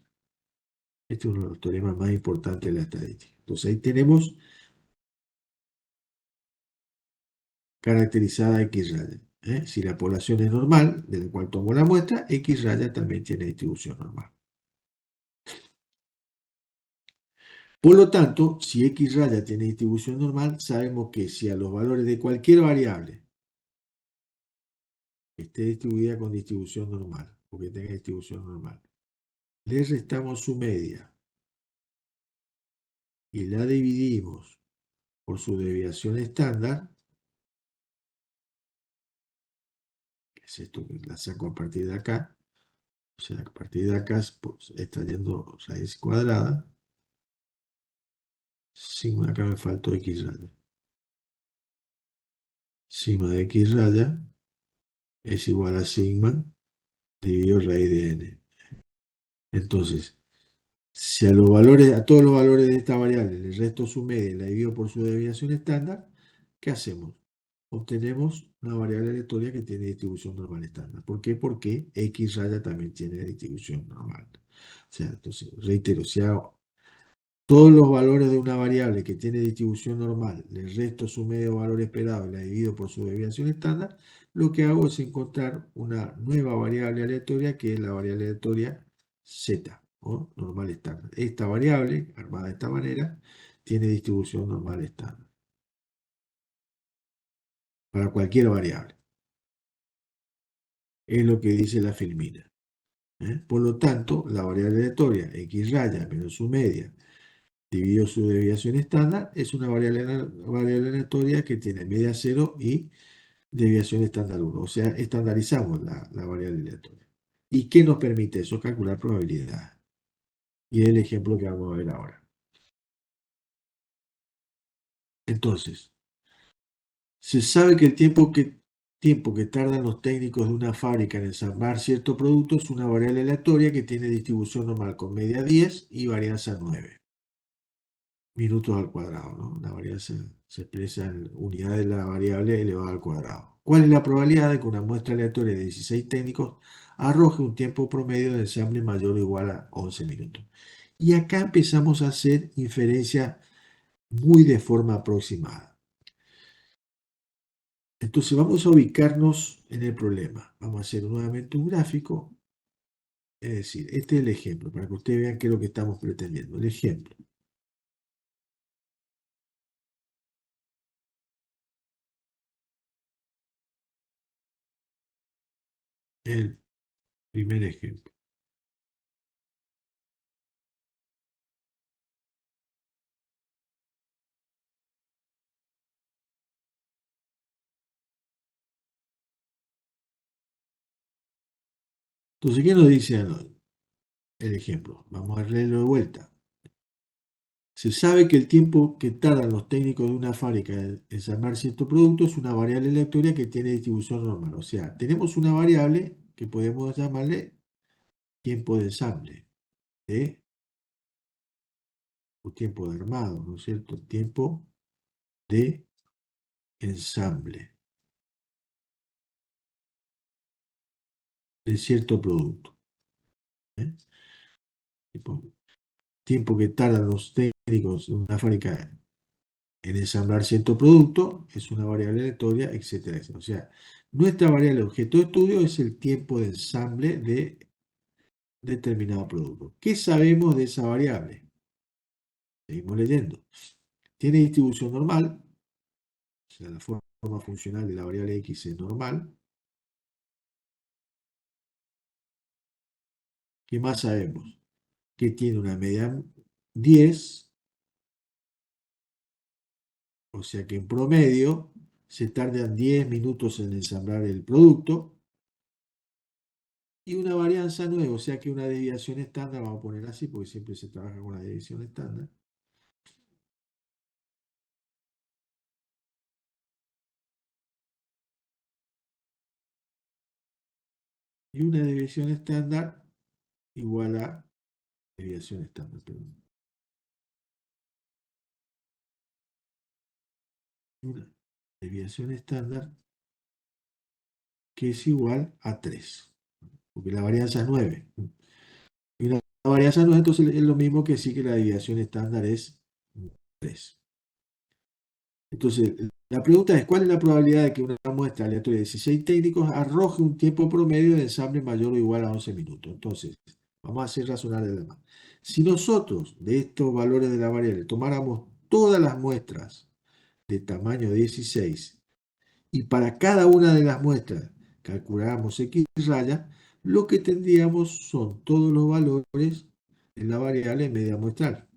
Este es uno de los teoremas más importantes de la estadística. Entonces ahí tenemos caracterizada X raya. Si la población es normal, de la cual tomo la muestra, X raya también tiene distribución normal. Por lo tanto, si X raya tiene distribución normal, sabemos que si a los valores de cualquier variable esté distribuida con distribución normal, o que tenga distribución normal, le restamos su media y la dividimos por su desviación estándar, que es esto que la saco a partir de acá, o sea, a partir de acá pues, extrayendo raíz cuadrada, sigma, acá me faltó x raya. Sigma de x raya es igual a sigma dividido raíz de n. Entonces, si a todos los valores de esta variable le resto su media y la divido por su desviación estándar, ¿qué hacemos? Obtenemos una variable aleatoria que tiene distribución normal estándar. ¿Por qué? Porque x raya también tiene distribución normal. O sea, entonces, reitero, si hago todos los valores de una variable que tiene distribución normal, le resto su medio valor esperado y la divido por su desviación estándar, lo que hago es encontrar una nueva variable aleatoria que es la variable aleatoria z, o normal estándar. Esta variable, armada de esta manera, tiene distribución normal estándar para cualquier variable. Es lo que dice la filmina. Por lo tanto, la variable aleatoria x raya menos su media dividido su desviación estándar es una variable aleatoria que tiene media 0 y desviación estándar 1. O sea, estandarizamos la variable aleatoria. ¿Y qué nos permite eso? Calcular probabilidad. Y es el ejemplo que vamos a ver ahora. Entonces, se sabe que el tiempo que tardan los técnicos de una fábrica en ensamblar cierto producto es una variable aleatoria que tiene distribución normal con media 10 y varianza 9 minutos al cuadrado, ¿no? La varianza se expresa en unidades de la variable elevada al cuadrado. ¿Cuál es la probabilidad de que una muestra aleatoria de 16 técnicos arroje un tiempo promedio de ensamble mayor o igual a 11 minutos? Y acá empezamos a hacer inferencia muy de forma aproximada. Entonces vamos a ubicarnos en el problema. Vamos a hacer nuevamente un gráfico. Es decir, este es el ejemplo, para que ustedes vean qué es lo que estamos pretendiendo. El ejemplo. El primer ejemplo. Entonces, ¿qué nos dice el ejemplo? Vamos a leerlo de vuelta. Se sabe que el tiempo que tardan los técnicos de una fábrica en ensamblar cierto producto es una variable aleatoria que tiene distribución normal. O sea, tenemos una variable que podemos llamarle tiempo de ensamble, o tiempo de armado, ¿no es cierto? Tiempo de ensamble de cierto producto. ¿eh? Tiempo que tardan los técnicos de una fábrica en ensamblar cierto producto es una variable aleatoria, etcétera, etcétera. O sea, nuestra variable objeto de estudio es el tiempo de ensamble de determinado producto. ¿Qué sabemos de esa variable? Seguimos leyendo. Tiene distribución normal, o sea, la forma funcional de la variable x es normal. ¿Qué más sabemos? Que tiene una media 10, o sea que en promedio se tardan 10 minutos en ensamblar el producto. Y una varianza 9, o sea que una desviación estándar, vamos a poner así porque siempre se trabaja con una desviación estándar. Y una desviación estándar igual a desviación estándar. Perdón. Una desviación estándar que es igual a 3, porque la varianza es 9. Y una varianza 9 entonces es lo mismo que decir que la desviación estándar es 3. Entonces, la pregunta es, ¿cuál es la probabilidad de que una muestra aleatoria de 16 técnicos arroje un tiempo promedio de ensamble mayor o igual a 11 minutos? Entonces, vamos a hacer razonar de demás. Si nosotros de estos valores de la variable tomáramos todas las muestras de tamaño 16 y para cada una de las muestras calculáramos x raya, lo que tendríamos son todos los valores de la variable media muestral.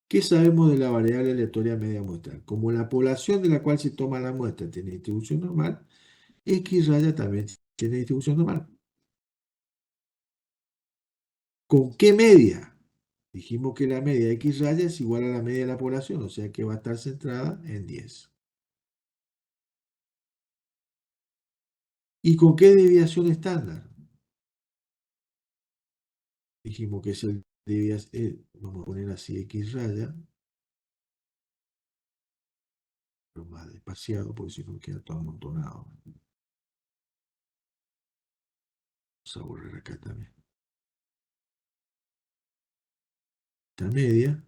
¿Qué sabemos de la variable aleatoria media muestral? Como la población de la cual se toma la muestra tiene distribución normal, X raya también tiene distribución normal. ¿Con qué media? Dijimos que la media de X raya es igual a la media de la población, o sea que va a estar centrada en 10. ¿Y con qué desviación estándar? Dijimos que es el desviación, vamos a poner así X raya, pero más despaciado porque si no queda todo amontonado. Vamos a borrar acá también. Esta media,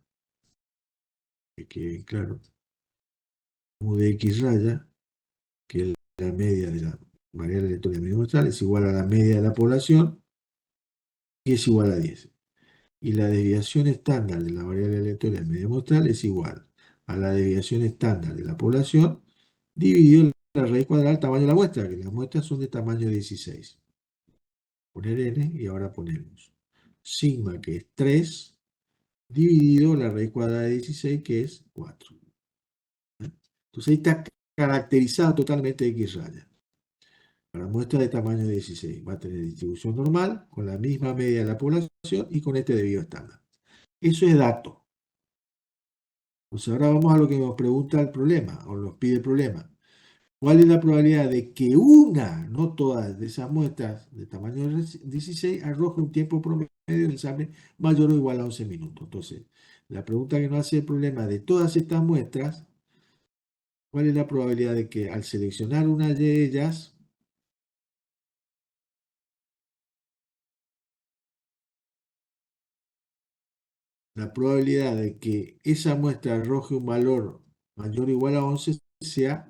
que quede claro, U de X raya, que es la media de la variable aleatoria media muestral, es igual a la media de la población y es igual a 10. Y la desviación estándar de la variable aleatoria media muestral es igual a la desviación estándar de la población dividido la raíz cuadrada del tamaño de la muestra, que las muestras son de tamaño 16. Poner n y ahora ponemos sigma, que es 3, dividido la raíz cuadrada de 16, que es 4. Entonces ahí está caracterizado totalmente X raya. Para muestras de tamaño 16 va a tener distribución normal, con la misma media de la población y con este debido estándar. Eso es dato. Pues ahora vamos a lo que nos pregunta el problema, o nos pide el problema. ¿Cuál es la probabilidad de que una, no todas, de esas muestras de tamaño 16 arroje un tiempo promedio de ensamble mayor o igual a 11 minutos? Entonces, la pregunta que nos hace el problema de todas estas muestras, ¿cuál es la probabilidad de que al seleccionar una de ellas, la probabilidad de que esa muestra arroje un valor mayor o igual a 11 sea,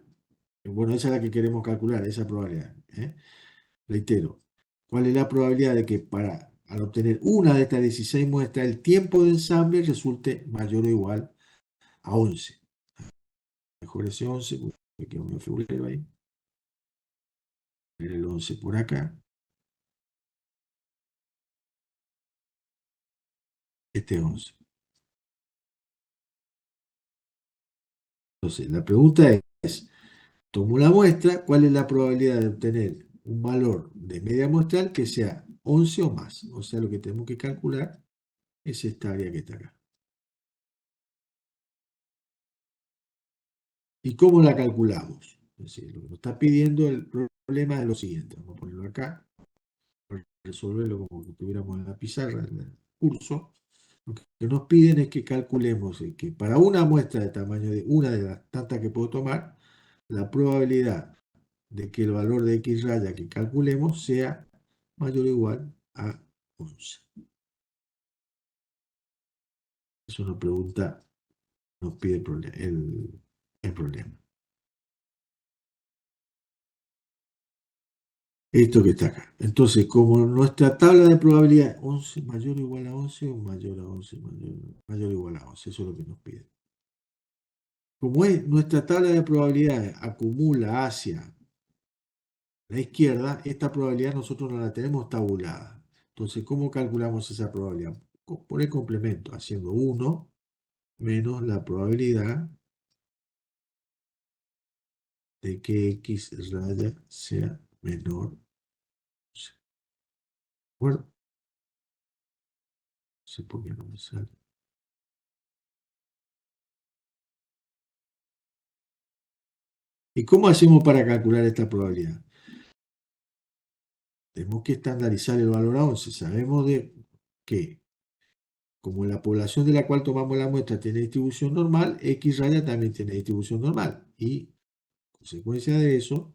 bueno, esa es la que queremos calcular, esa probabilidad, ¿eh? Reitero, ¿cuál es la probabilidad de que al obtener una de estas 16 muestras, el tiempo de ensamble resulte mayor o igual a 11? Mejor ese 11, porque quedó un figurero ahí. El 11 por acá. Este 11. Entonces, la pregunta es, tomo la muestra, ¿cuál es la probabilidad de obtener un valor de media muestral que sea 11 o más? O sea, lo que tenemos que calcular es esta área que está acá. ¿Y cómo la calculamos? Es decir, lo que nos está pidiendo el problema es lo siguiente. Vamos a ponerlo acá, resolverlo como que tuviéramos en la pizarra del curso. Lo que nos piden es que calculemos que para una muestra de tamaño de una de las tantas que puedo tomar, la probabilidad de que el valor de X raya que calculemos sea mayor o igual a 11. Eso nos pregunta, nos pide el problema. Esto que está acá. Entonces, como nuestra tabla de probabilidad 11 mayor o igual a 11 o mayor a 11, mayor o igual a 11, eso es lo que nos pide. Como es, nuestra tabla de probabilidades acumula hacia la izquierda, esta probabilidad nosotros no la tenemos tabulada. Entonces, ¿cómo calculamos esa probabilidad? Por el complemento, haciendo 1 menos la probabilidad de que X raya sea menor. Bueno, no sé por qué no me sale. ¿Y cómo hacemos para calcular esta probabilidad? Tenemos que estandarizar el valor a 11. Sabemos de que, como la población de la cual tomamos la muestra tiene distribución normal, X raya también tiene distribución normal. Y, consecuencia de eso,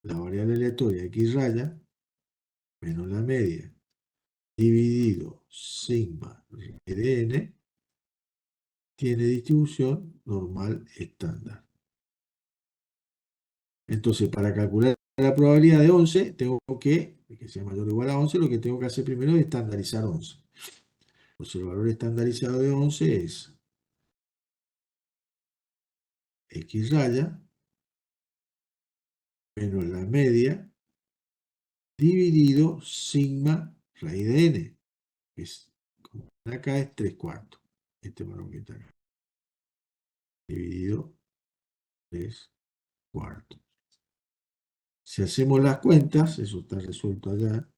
la variable aleatoria X raya menos la media dividido sigma de n tiene distribución normal estándar. Entonces, para calcular la probabilidad de 11, tengo que sea mayor o igual a 11, lo que tengo que hacer primero es estandarizar 11. Entonces, el valor estandarizado de 11 es X raya menos la media dividido sigma raíz de n, que es, como acá es 3/4. Este valor que está acá. Dividido 3/4. Si hacemos las cuentas, eso está resuelto allá.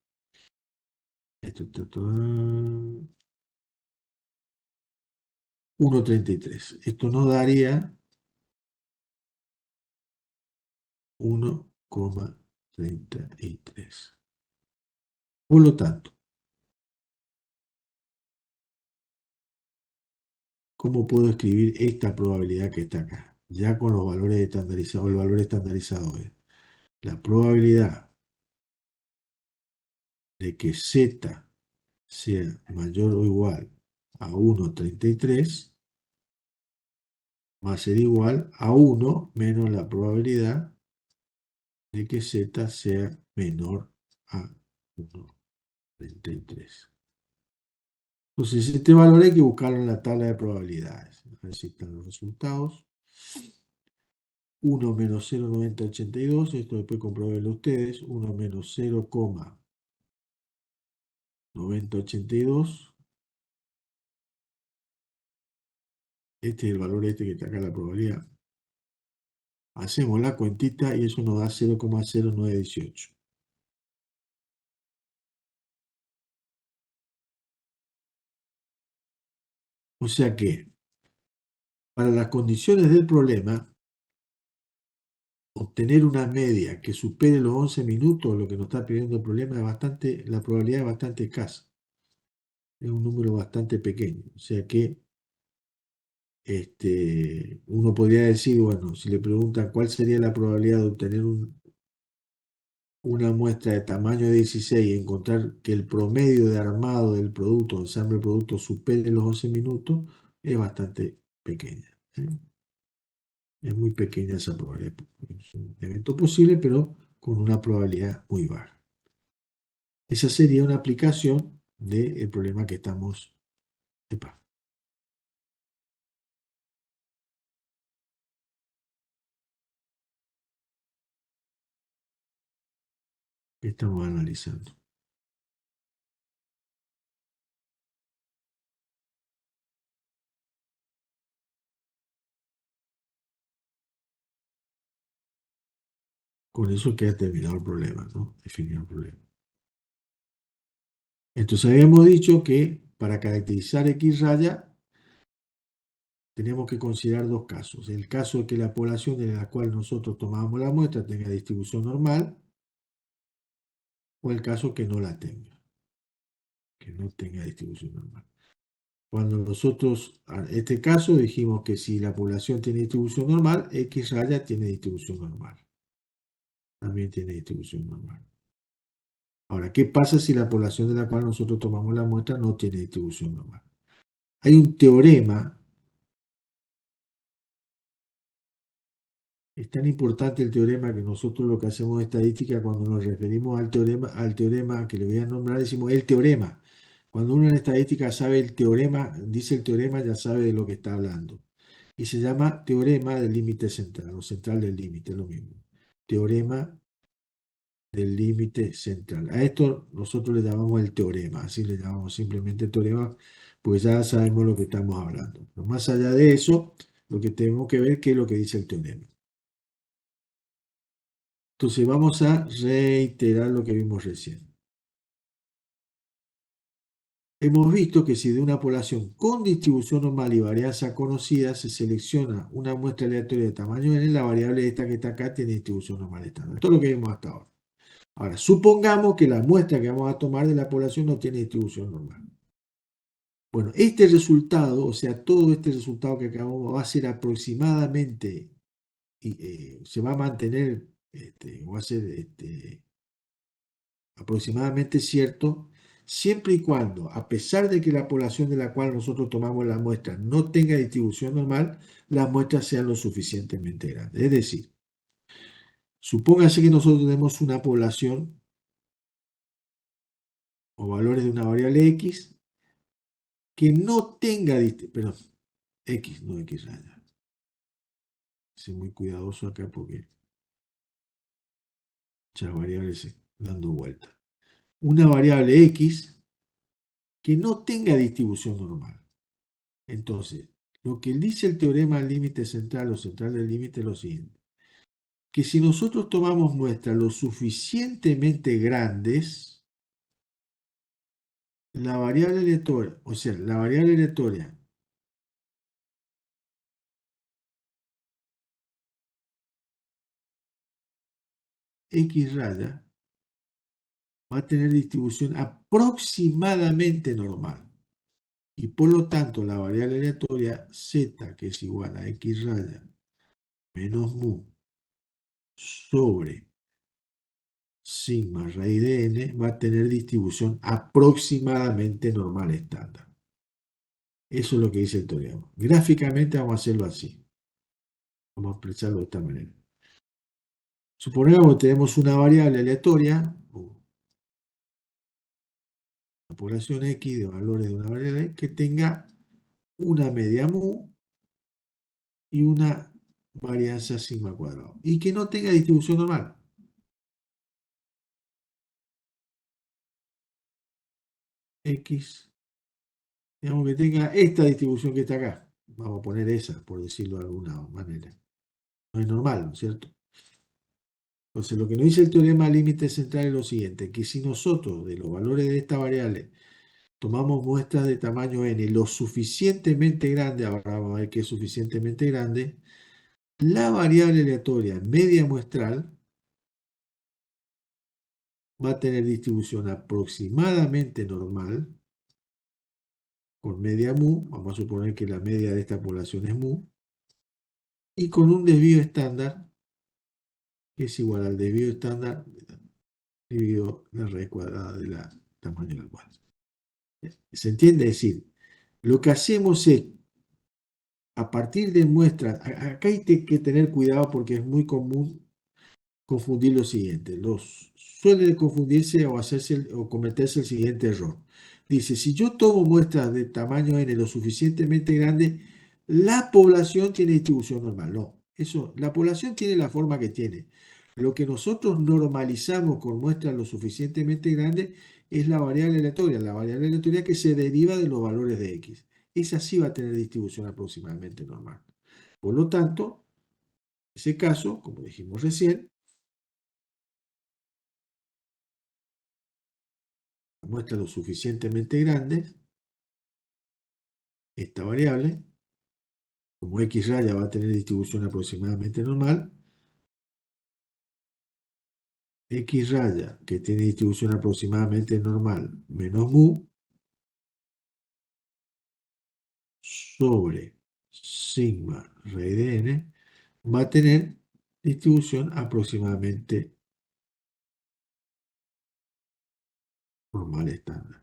Esto está todo. 1,33. Esto nos daría 1,33. Por lo tanto, ¿cómo puedo escribir esta probabilidad que está acá? Ya con los valores estandarizados, el valor estandarizado es la probabilidad de que z sea mayor o igual a 1,33 va a ser igual a 1 menos la probabilidad de que z sea menor a 1,33. Entonces, este valor hay que buscarlo en la tabla de probabilidades. A ver si están los resultados. 1 menos 0,9082, esto después compruébenlo ustedes. 1 menos 0,9082. Este es el valor este que está acá la probabilidad. Hacemos la cuentita y eso nos da 0,0918. O sea que, para las condiciones del problema, obtener una media que supere los 11 minutos, lo que nos está pidiendo el problema, es bastante, la probabilidad es bastante escasa. Es un número bastante pequeño. O sea que uno podría decir, bueno, si le preguntan cuál sería la probabilidad de obtener una muestra de tamaño 16 y encontrar que el promedio de armado del producto, el ensamble del producto, supere los 11 minutos, es bastante pequeña. ¿Eh? Es muy pequeña esa probabilidad. Es un evento posible, pero con una probabilidad muy baja. Esa sería una aplicación del problema que estamos. Epa, que estamos analizando. Con eso queda terminado el problema, ¿no? Definido el problema. Entonces habíamos dicho que para caracterizar X raya tenemos que considerar dos casos. El caso de que la población en la cual nosotros tomamos la muestra tenga distribución normal o el caso que no la tenga, que no tenga distribución normal. Cuando nosotros, en este caso, dijimos que si la población tiene distribución normal, X raya tiene distribución normal. También tiene distribución normal. Ahora, ¿qué pasa si la población de la cual nosotros tomamos la muestra no tiene distribución normal? Hay un teorema. Es tan importante el teorema que nosotros lo que hacemos en estadística cuando nos referimos al teorema que le voy a nombrar, decimos el teorema. Cuando uno en estadística sabe el teorema, dice el teorema, ya sabe de lo que está hablando. Y se llama teorema del límite central, o central del límite, es lo mismo. Teorema del límite central. A esto nosotros le llamamos el teorema, así le llamamos simplemente teorema, pues ya sabemos lo que estamos hablando. Pero más allá de eso, lo que tenemos que ver es qué es lo que dice el teorema. Entonces vamos a reiterar lo que vimos recién. Hemos visto que si de una población con distribución normal y varianza conocida se selecciona una muestra aleatoria de tamaño n, la variable esta que está acá tiene distribución normal estándar. Esto es lo que vimos hasta ahora. Ahora, supongamos que la muestra que vamos a tomar de la población no tiene distribución normal. Bueno, este resultado, o sea, todo este resultado que acabamos va a ser aproximadamente, se va a mantener, va a ser aproximadamente cierto, siempre y cuando, a pesar de que la población de la cual nosotros tomamos la muestra no tenga distribución normal, las muestras sean lo suficientemente grandes. Es decir, supóngase que nosotros tenemos una población o valores de una variable X que no tenga, perdón, X, no X raya. Soy muy cuidadoso acá porque muchas variables dando vuelta. Una variable X que no tenga distribución normal. Entonces, lo que dice el teorema del límite central o central del límite es lo siguiente, que si nosotros tomamos muestras lo suficientemente grandes, la variable aleatoria, o sea, la variable aleatoria X raya va a tener distribución aproximadamente normal. Y por lo tanto, la variable aleatoria z, que es igual a X raya menos mu sobre sigma raíz de n, va a tener distribución aproximadamente normal estándar. Eso es lo que dice el teorema. Gráficamente vamos a hacerlo así. Vamos a expresarlo de esta manera. Supongamos que tenemos una variable aleatoria, la población X de valores de una variable que tenga una media mu y una varianza sigma cuadrado. Y que no tenga distribución normal. X, digamos que tenga esta distribución que está acá. Vamos a poner esa, por decirlo de alguna manera. No es normal, ¿no es cierto? Entonces, lo que nos dice el teorema límite central es lo siguiente, que si nosotros de los valores de esta variable tomamos muestras de tamaño n lo suficientemente grande, ahora vamos a ver qué es suficientemente grande, la variable aleatoria media muestral va a tener distribución aproximadamente normal, con media mu, vamos a suponer que la media de esta población es mu, y con un desvío estándar que es igual al desvío estándar dividido la raíz cuadrada del tamaño del cuadro. ¿Se entiende? Es decir, lo que hacemos es, a partir de muestras, acá hay que tener cuidado porque es muy común confundir lo siguiente. Suele confundirse o, o cometerse el siguiente error. Dice, si yo tomo muestras de tamaño n lo suficientemente grande, la población tiene distribución normal. No, eso, la población tiene la forma que tiene. Lo que nosotros normalizamos con muestras lo suficientemente grandes es la variable aleatoria que se deriva de los valores de x. Esa sí va a tener distribución aproximadamente normal. Por lo tanto, en ese caso, como dijimos recién, muestra lo suficientemente grande, esta variable, como x raya va a tener distribución aproximadamente normal, x raya que tiene distribución aproximadamente normal menos mu sobre sigma raíz de n va a tener distribución aproximadamente normal estándar.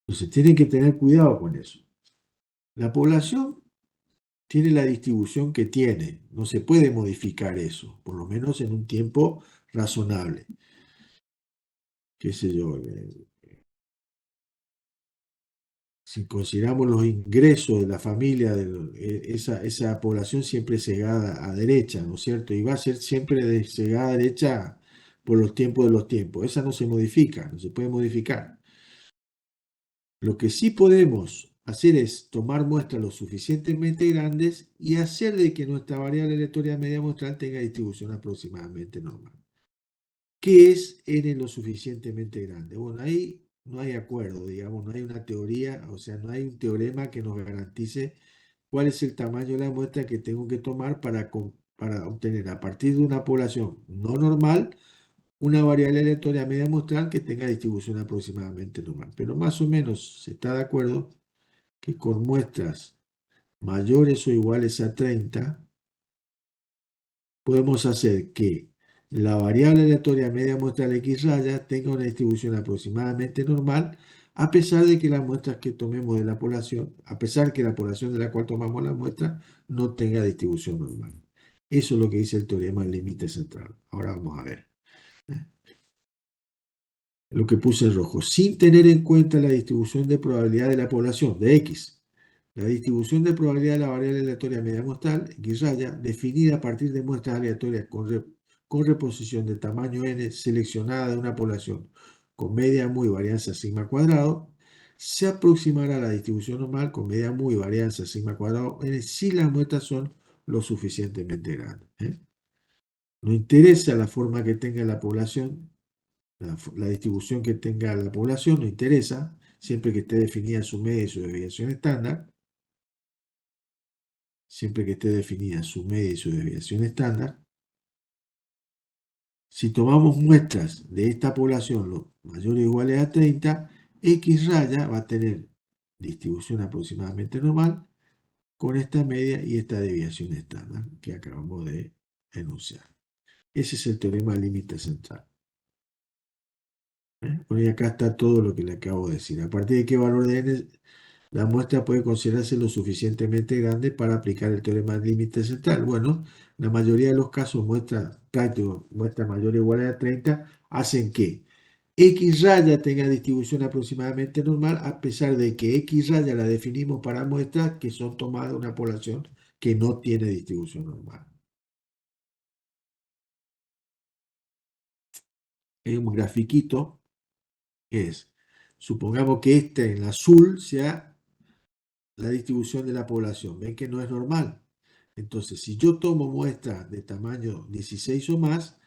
Entonces tienen que tener cuidado con eso. La población tiene la distribución que tiene, no se puede modificar eso, por lo menos en un tiempo razonable. Qué sé yo, si consideramos los ingresos de la familia, esa población siempre es cegada a derecha, ¿no es cierto? Y va a ser siempre cegada a derecha por los tiempos de los tiempos. Esa no se modifica, no se puede modificar. Lo que sí podemos hacer es tomar muestras lo suficientemente grandes y hacer de que nuestra variable aleatoria media muestral tenga distribución aproximadamente normal. ¿Qué es n lo suficientemente grande? Bueno, ahí no hay acuerdo, digamos, no hay una teoría, o sea, no hay un teorema que nos garantice cuál es el tamaño de la muestra que tengo que tomar para obtener a partir de una población no normal una variable aleatoria media muestral que tenga distribución aproximadamente normal. Pero más o menos se está de acuerdo que con muestras mayores o iguales a 30 podemos hacer que la variable aleatoria media muestral X raya tenga una distribución aproximadamente normal, a pesar de que las muestras que tomemos de la población, a pesar que la población de la cual tomamos la muestra no tenga distribución normal. Eso es lo que dice el teorema del límite central. Ahora vamos a ver lo que puse en rojo, sin tener en cuenta la distribución de probabilidad de la población, de X. La distribución de probabilidad de la variable aleatoria media muestral, X raya, definida a partir de muestras aleatorias con reposición de tamaño n seleccionada de una población con media mu y varianza sigma cuadrado, se aproximará a la distribución normal con media mu y varianza sigma cuadrado n si las muestras son lo suficientemente grandes. No interesa la forma que tenga la población, la distribución que tenga la población, no interesa, siempre que esté definida su media y su desviación estándar, siempre que esté definida su media y su desviación estándar. Si tomamos muestras de esta población los mayores o iguales a 30, X raya va a tener distribución aproximadamente normal con esta media y esta desviación estándar que acabamos de enunciar. Ese es el teorema límite central. Bueno, y acá está todo lo que le acabo de decir. A partir de qué valor de n la muestra puede considerarse lo suficientemente grande para aplicar el teorema del límite central. Bueno, la mayoría de los casos muestras prácticos, muestras mayores o iguales a 30, hacen que X raya tenga distribución aproximadamente normal, a pesar de que X raya la definimos para muestras que son tomadas de una población que no tiene distribución normal. Es un grafiquito que es, supongamos que este en azul sea la distribución de la población. Ven que no es normal. Entonces, si yo tomo muestras de tamaño 16 o más,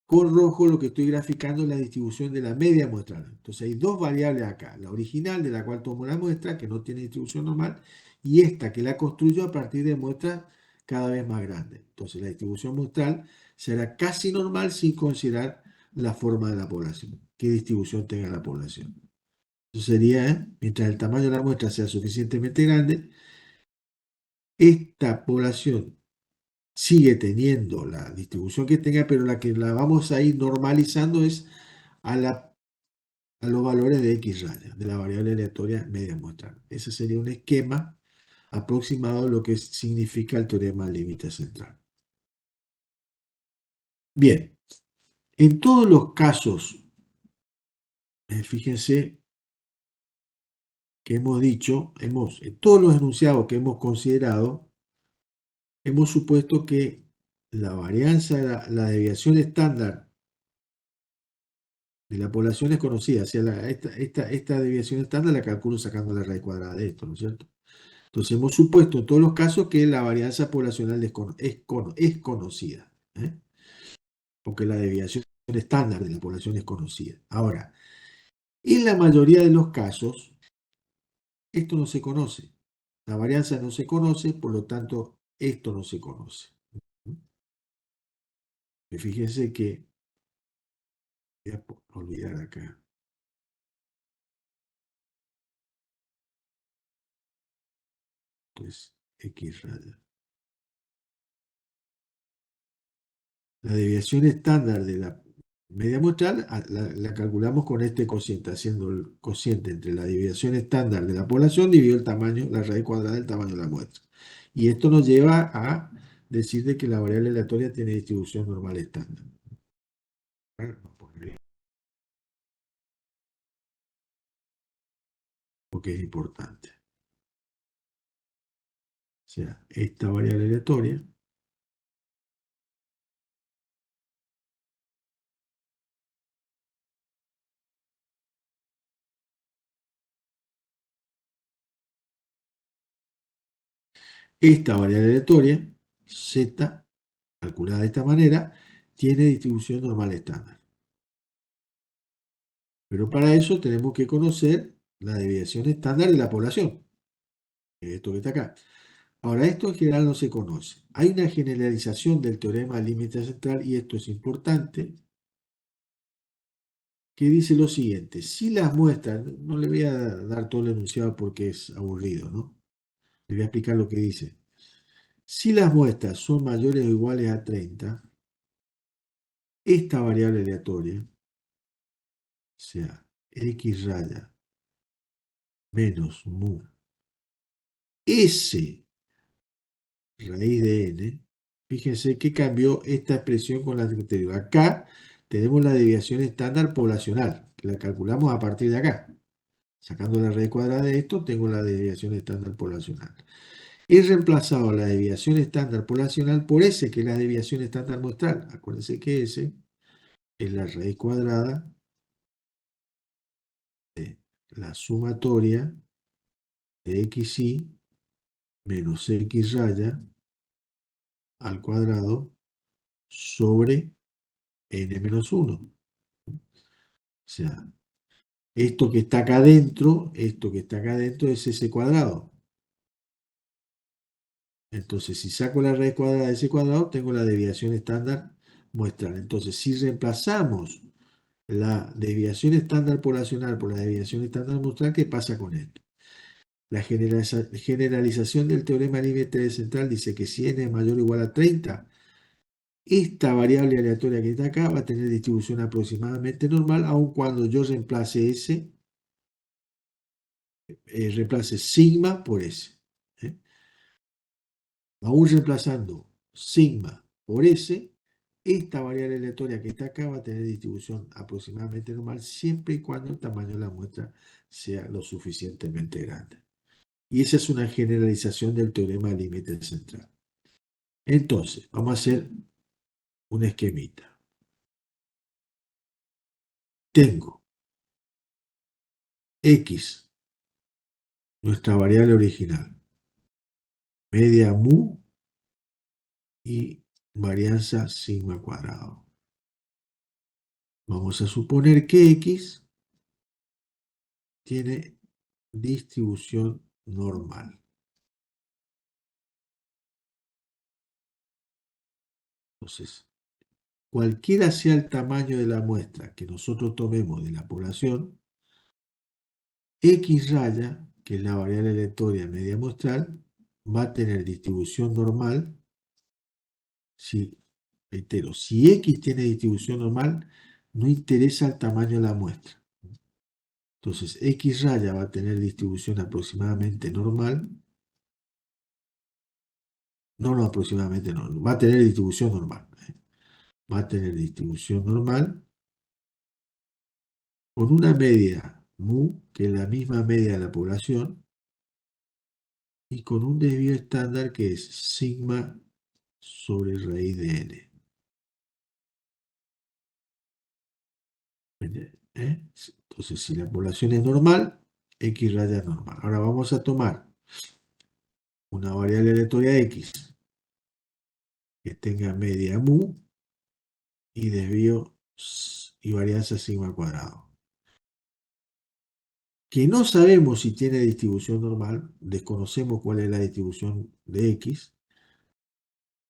con rojo lo que estoy graficando es la distribución de la media muestral. Entonces hay dos variables acá. La original de la cual tomo la muestra, que no tiene distribución normal, y esta que la construyo a partir de muestras cada vez más grandes. Entonces la distribución muestral será casi normal sin considerar la forma de la población, qué distribución tenga la población. Eso sería, mientras el tamaño de la muestra sea suficientemente grande, esta población sigue teniendo la distribución que tenga, pero la que la vamos a ir normalizando es a los valores de X raya, de la variable aleatoria media muestral. Ese sería un esquema aproximado de lo que significa el teorema límite central. Bien, en todos los casos, fíjense que hemos dicho, en todos los enunciados que hemos considerado, hemos supuesto que la varianza, la desviación estándar de la población es conocida. O sea, esta desviación estándar la calculo sacando la raíz cuadrada de esto, ¿no es cierto? Entonces hemos supuesto en todos los casos que la varianza poblacional es conocida, o que la desviación estándar de la población es conocida. Ahora, en la mayoría de los casos, esto no se conoce. La varianza no se conoce, por lo tanto, esto no se conoce. Fíjense que, voy a olvidar acá, pues X raya. La desviación estándar de la media muestral la calculamos con este cociente, haciendo el cociente entre la desviación estándar de la población dividido el tamaño, la raíz cuadrada del tamaño de la muestra. Y esto nos lleva a decir de que la variable aleatoria tiene distribución normal estándar. Porque es importante. O sea, esta variable aleatoria z, calculada de esta manera, tiene distribución normal estándar. Pero para eso tenemos que conocer la desviación estándar de la población. Esto que está acá. Ahora, esto en general no se conoce. Hay una generalización del teorema límite central, y esto es importante, que dice lo siguiente. Si las muestras, no le voy a dar todo el enunciado porque es aburrido, ¿no? Le voy a explicar lo que dice. Si las muestras son mayores o iguales a 30, esta variable aleatoria, o sea, X raya menos mu S raíz de n, fíjense que cambió esta expresión con la anterior. Acá tenemos la desviación estándar poblacional, que la calculamos a partir de acá. Sacando la raíz cuadrada de esto, tengo la desviación estándar poblacional. He reemplazado la desviación estándar poblacional por S, que es la desviación estándar muestral. Acuérdense que S es la raíz cuadrada de la sumatoria de xy menos x raya al cuadrado sobre n menos 1. O sea, esto que está acá adentro es ese cuadrado. Entonces, si saco la raíz cuadrada de ese cuadrado, tengo la desviación estándar muestral. Entonces, si reemplazamos la desviación estándar poblacional por la desviación estándar muestral, ¿qué pasa con esto? La generalización del teorema límite central dice que si n es mayor o igual a 30, esta variable aleatoria que está acá va a tener distribución aproximadamente normal, aun cuando yo reemplace S, reemplace sigma por S. ¿eh? Aún reemplazando sigma por S, esta variable aleatoria que está acá va a tener distribución aproximadamente normal siempre y cuando el tamaño de la muestra sea lo suficientemente grande. Y esa es una generalización del teorema límite central. Entonces, vamos a hacer un esquemita. Tengo x, nuestra variable original, media mu y varianza sigma cuadrado. Vamos a suponer que x tiene distribución normal. Entonces, cualquiera sea el tamaño de la muestra que nosotros tomemos de la población, x raya, que es la variable aleatoria media muestral, va a tener distribución normal. Si, reitero, si x tiene distribución normal, no interesa el tamaño de la muestra. Entonces, x raya va a tener distribución aproximadamente normal. No, aproximadamente no. Va a tener distribución normal. Va a tener distribución normal con una media mu, que es la misma media de la población, y con un desvío estándar que es sigma sobre raíz de n. Entonces, si la población es normal, x raya es normal. Ahora vamos a tomar una variable aleatoria x que tenga media mu y desvío y varianza sigma cuadrado. Que no sabemos si tiene distribución normal, desconocemos cuál es la distribución de x,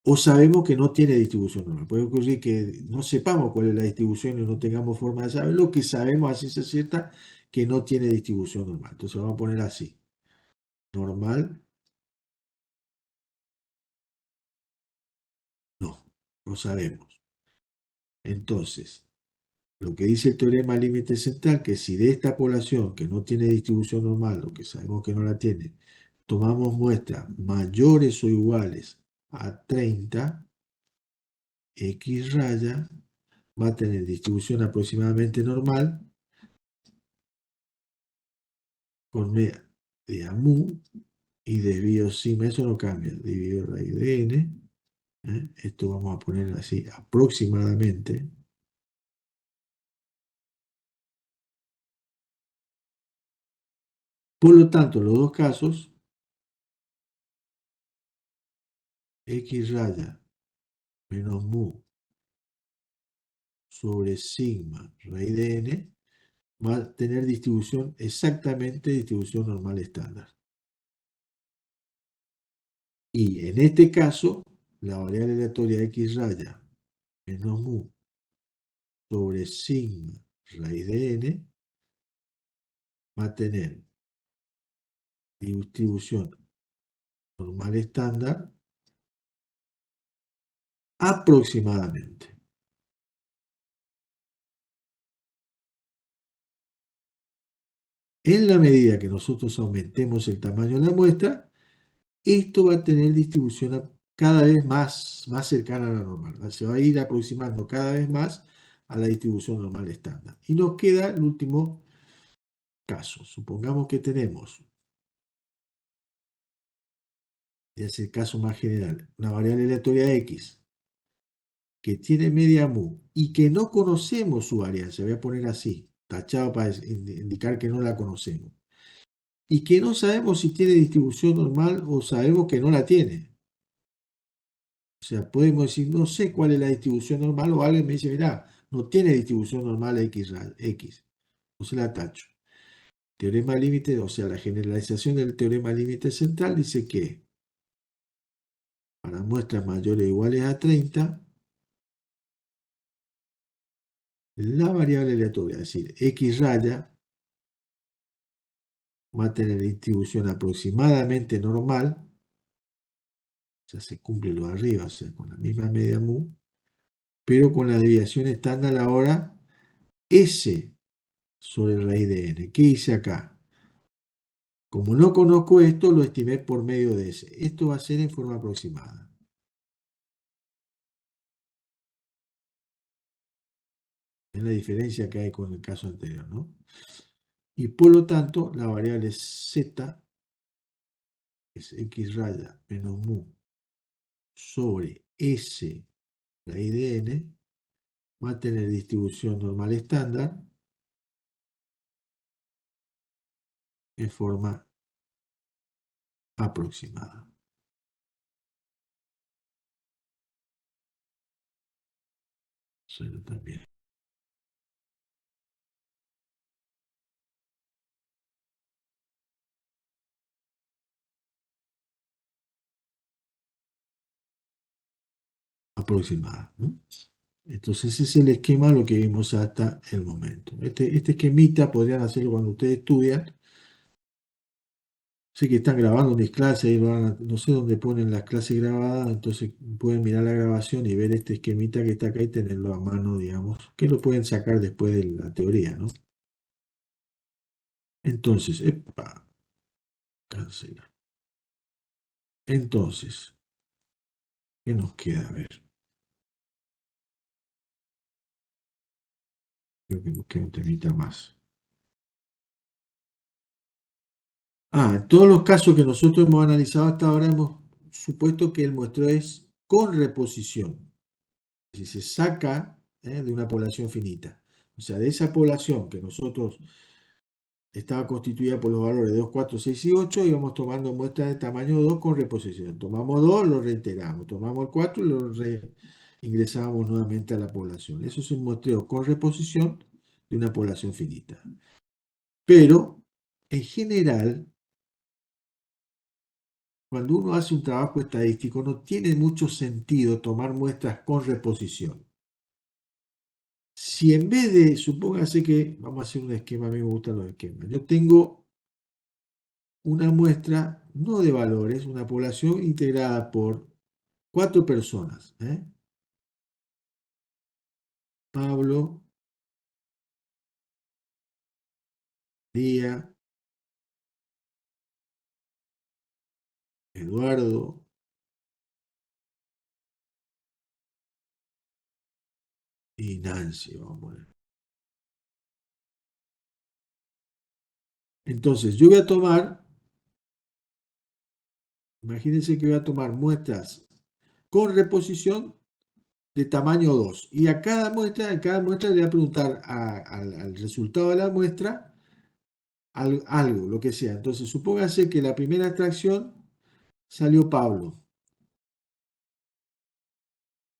o sabemos que no tiene distribución normal. Puede ocurrir que no sepamos cuál es la distribución y no tengamos forma de saber. Lo que sabemos a ciencia cierta que no tiene distribución normal. Entonces vamos a poner así. Normal, no sabemos. Entonces, lo que dice el teorema límite central, que si de esta población que no tiene distribución normal, lo que sabemos que no la tiene, tomamos muestras mayores o iguales a 30, x raya va a tener distribución aproximadamente normal con media mu y desvío sigma, eso no cambia, dividido raíz de n, esto vamos a poner así aproximadamente. Por lo tanto, en los dos casos, x raya menos mu sobre sigma raíz de n va a tener distribución exactamente distribución normal estándar. Y en este caso, la variable aleatoria x raya menos mu sobre sigma raíz de n va a tener distribución normal estándar aproximadamente. En la medida que nosotros aumentemos el tamaño de la muestra, esto va a tener distribución cada vez más cercana a la normal. Se va a ir aproximando cada vez más a la distribución normal estándar. Y nos queda el último caso. Supongamos que tenemos es el caso más general, una variable aleatoria X que tiene media mu y que no conocemos su varianza, voy a poner así, tachado para indicar que no la conocemos, y que no sabemos si tiene distribución normal o sabemos que no la tiene. O sea, podemos decir, no sé cuál es la distribución normal, o alguien me dice, mira, no tiene distribución normal X, entonces la tacho. Teorema límite, o sea, la generalización del teorema límite central dice que para muestras mayores o iguales a 30, la variable aleatoria, es decir, X raya, va a tener distribución aproximadamente normal, o sea, se cumple lo de arriba, o sea, con la misma media mu, pero con la desviación estándar ahora S sobre raíz de n. ¿Qué hice acá? Como no conozco esto, lo estimé por medio de S. Esto va a ser en forma aproximada. Es la diferencia que hay con el caso anterior, ¿no? Y por lo tanto, la variable Z es X raya menos mu sobre S raíz de n, va a tener distribución normal estándar en forma aproximada. Eso también. Aproximada, ¿no? Entonces ese es el esquema, lo que vimos hasta el momento. Este esquemita podrían hacerlo cuando ustedes estudian. Sé que están grabando mis clases, y no sé dónde ponen las clases grabadas, entonces pueden mirar la grabación y ver este esquemita que está acá y tenerlo a mano, digamos, que lo pueden sacar después de la teoría, ¿no? Entonces, epa, cancelar. Entonces, ¿qué nos queda? A ver, creo que nos queda un temita más. En todos los casos que nosotros hemos analizado hasta ahora, hemos supuesto que el muestreo es con reposición. Si se saca de una población finita. O sea, de esa población que nosotros estaba constituida por los valores 2, 4, 6 y 8, íbamos tomando muestras de tamaño 2 con reposición. Tomamos 2, lo reiteramos. Tomamos el 4 y lo ingresábamos nuevamente a la población. Eso es un muestreo con reposición de una población finita. Pero, en general, cuando uno hace un trabajo estadístico, no tiene mucho sentido tomar muestras con reposición. Si en vez de, supóngase que, vamos a hacer un esquema, a mí me gustan los esquemas, yo tengo una muestra, no de valores, una población integrada por 4 personas, Pablo, Día, Eduardo y Nancy, vamos a poner. Entonces, yo voy a tomar, imagínense que voy a tomar muestras con reposición de tamaño 2. Y a cada muestra le voy a preguntar al resultado de la muestra algo, lo que sea. Entonces, supóngase que la primera extracción salió Pablo.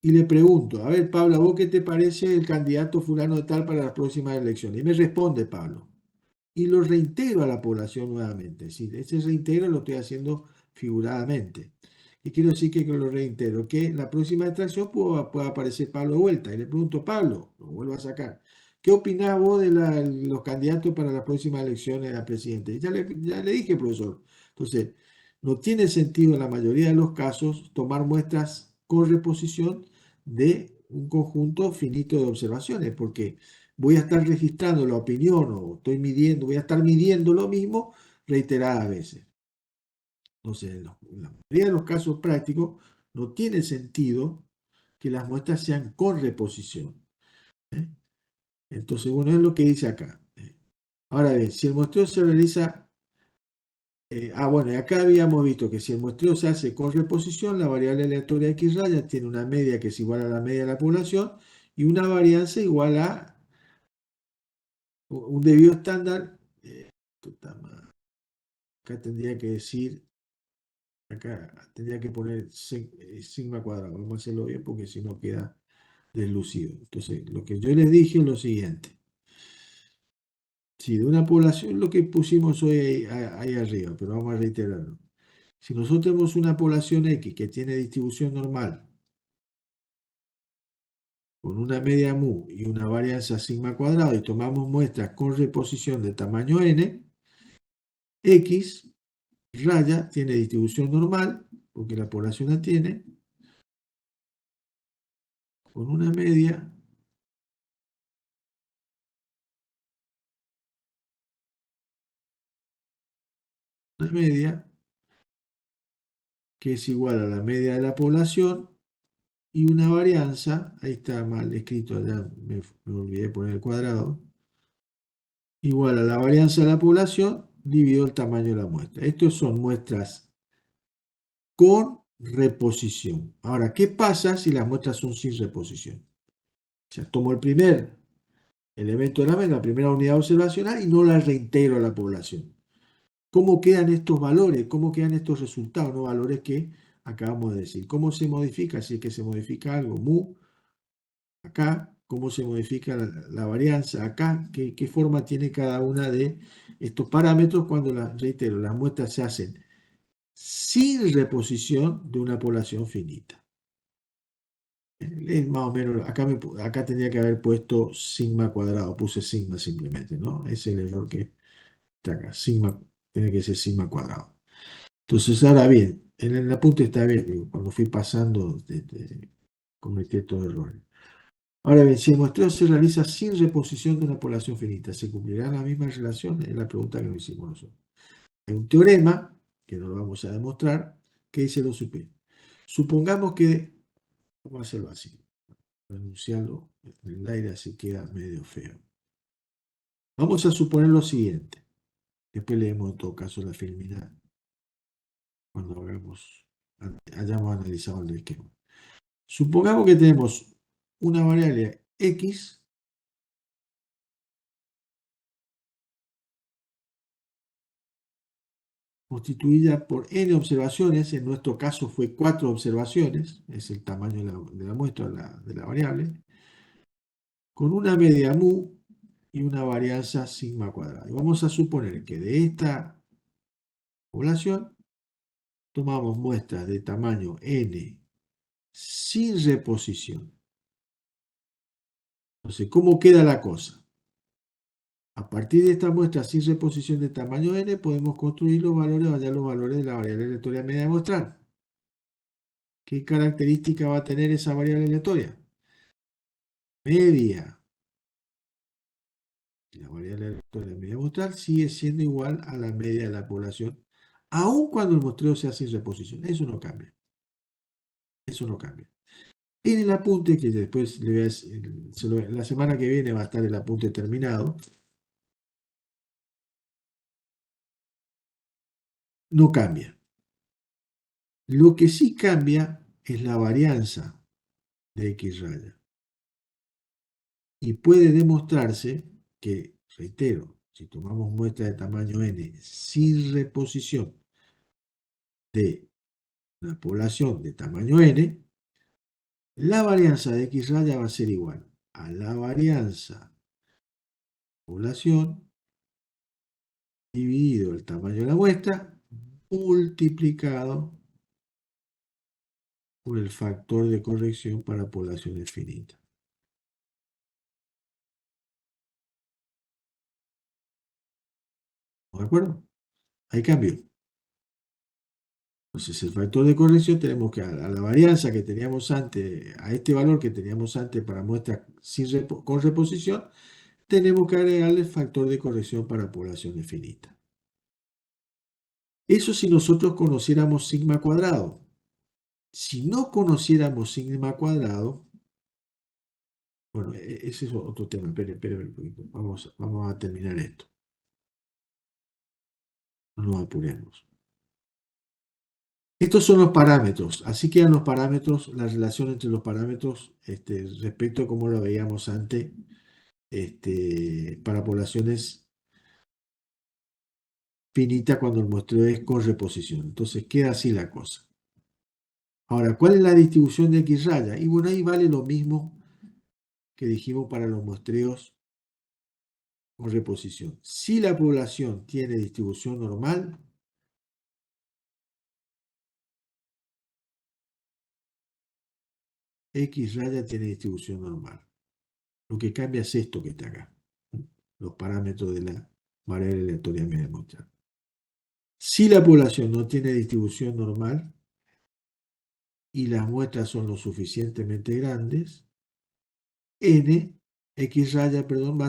Y le pregunto, a ver, Pablo, ¿a vos qué te parece el candidato fulano de tal para las próximas elecciones? Y me responde Pablo. Y lo reintegro a la población nuevamente. Es decir, ese reintegro lo estoy haciendo figuradamente. ¿Qué quiero decir que lo reintegro? Que en la próxima extracción puede aparecer Pablo de vuelta. Y le pregunto, Pablo, lo vuelvo a sacar. ¿Qué opinás vos de los candidatos para las próximas elecciones a presidente? Ya le dije, profesor. Entonces, no tiene sentido en la mayoría de los casos tomar muestras con reposición de un conjunto finito de observaciones, porque voy a estar registrando la opinión o estoy midiendo, voy a estar midiendo lo mismo reiteradas veces. Entonces, en la mayoría de los casos prácticos no tiene sentido que las muestras sean con reposición. ¿eh? Entonces, bueno, es lo que dice acá. Ahora bien, si el muestreo se realiza Bueno, y acá habíamos visto que si el muestreo se hace con reposición, la variable aleatoria X raya tiene una media que es igual a la media de la población y una varianza igual a un debido estándar. Puta madre, acá tendría que decir, acá tendría que poner sigma cuadrado. Vamos a hacerlo bien porque si no queda deslucido. Entonces, lo que yo les dije es lo siguiente. Si de una población, lo que pusimos hoy ahí arriba, pero vamos a reiterarlo. Si nosotros tenemos una población X que tiene distribución normal, con una media mu y una varianza sigma cuadrado, y tomamos muestras con reposición de tamaño n, X raya tiene distribución normal, porque la población la tiene, con una media que es igual a la media de la población y una varianza, ahí está mal escrito, allá me olvidé de poner el cuadrado, igual a la varianza de la población dividido el tamaño de la muestra. Estos son muestras con reposición. Ahora, ¿qué pasa si las muestras son sin reposición? O sea, tomo el primer elemento de la primera unidad observacional y no la reintegro a la población. ¿Cómo quedan estos valores? ¿Cómo quedan estos resultados? ¿No? Valores que acabamos de decir. ¿Cómo se modifica? Si es que se modifica algo, mu, acá, cómo se modifica la varianza acá, qué forma tiene cada una de estos parámetros cuando, reitero, las muestras se hacen sin reposición de una población finita. Es más o menos, acá tendría que haber puesto sigma cuadrado, puse sigma simplemente, ¿no? Ese es el error que está acá, sigma, tiene que ser sigma cuadrado. Entonces, ahora bien, en el apunte está bien, digo, cuando fui pasando, cometí estos errores. Ahora bien, si el muestreo se realiza sin reposición de una población finita, ¿se cumplirán las mismas relaciones? Es la pregunta que nos hicimos nosotros. Hay un teorema, que no lo vamos a demostrar, que dice lo siguiente. Supongamos que, vamos a hacerlo así, enunciarlo en el aire así queda medio feo. Vamos a suponer lo siguiente. Después leemos en todo caso la filmina cuando hayamos analizado el esquema. Supongamos que tenemos una variable X constituida por n observaciones, en nuestro caso fue 4 observaciones, es el tamaño de la muestra de la variable, con una media mu y una varianza sigma cuadrada. Y vamos a suponer que de esta población tomamos muestras de tamaño n sin reposición. Entonces, ¿cómo queda la cosa? A partir de esta muestra sin reposición de tamaño n, podemos construir los valores, hallar los valores de la variable aleatoria media de muestral. ¿Qué característica va a tener esa variable aleatoria? Media. La variable aleatoria media muestral sigue siendo igual a la media de la población, aun cuando el muestreo sea sin reposición. Eso no cambia. Eso no cambia. En el apunte, que después le voy a decir, la semana que viene va a estar el apunte terminado, no cambia. Lo que sí cambia es la varianza de X raya. Y puede demostrarse que, reitero, si tomamos muestra de tamaño n sin reposición de una población de tamaño n, la varianza de X raya va a ser igual a la varianza población dividido el tamaño de la muestra multiplicado por el factor de corrección para poblaciones finitas. ¿De acuerdo? Hay cambio. Entonces, el factor de corrección tenemos que a la varianza que teníamos antes, a este valor que teníamos antes para muestras con reposición, tenemos que agregarle el factor de corrección para poblaciones finitas. Eso si nosotros conociéramos sigma cuadrado. Si no conociéramos sigma cuadrado, bueno, ese es otro tema. Esperen un poquito. Vamos a terminar esto. No nos apuremos. Estos son los parámetros. Así quedan los parámetros, la relación entre los parámetros respecto a cómo lo veíamos antes para poblaciones finitas cuando el muestreo es con reposición. Entonces queda así la cosa. Ahora, ¿cuál es la distribución de X raya? Y bueno, ahí vale lo mismo que dijimos para los muestreos con reposición. Si la población tiene distribución normal, X raya tiene distribución normal. Lo que cambia es esto que está acá, los parámetros de la variable aleatoria media muestral. Si la población no tiene distribución normal y las muestras son lo suficientemente grandes, X raya, perdón, va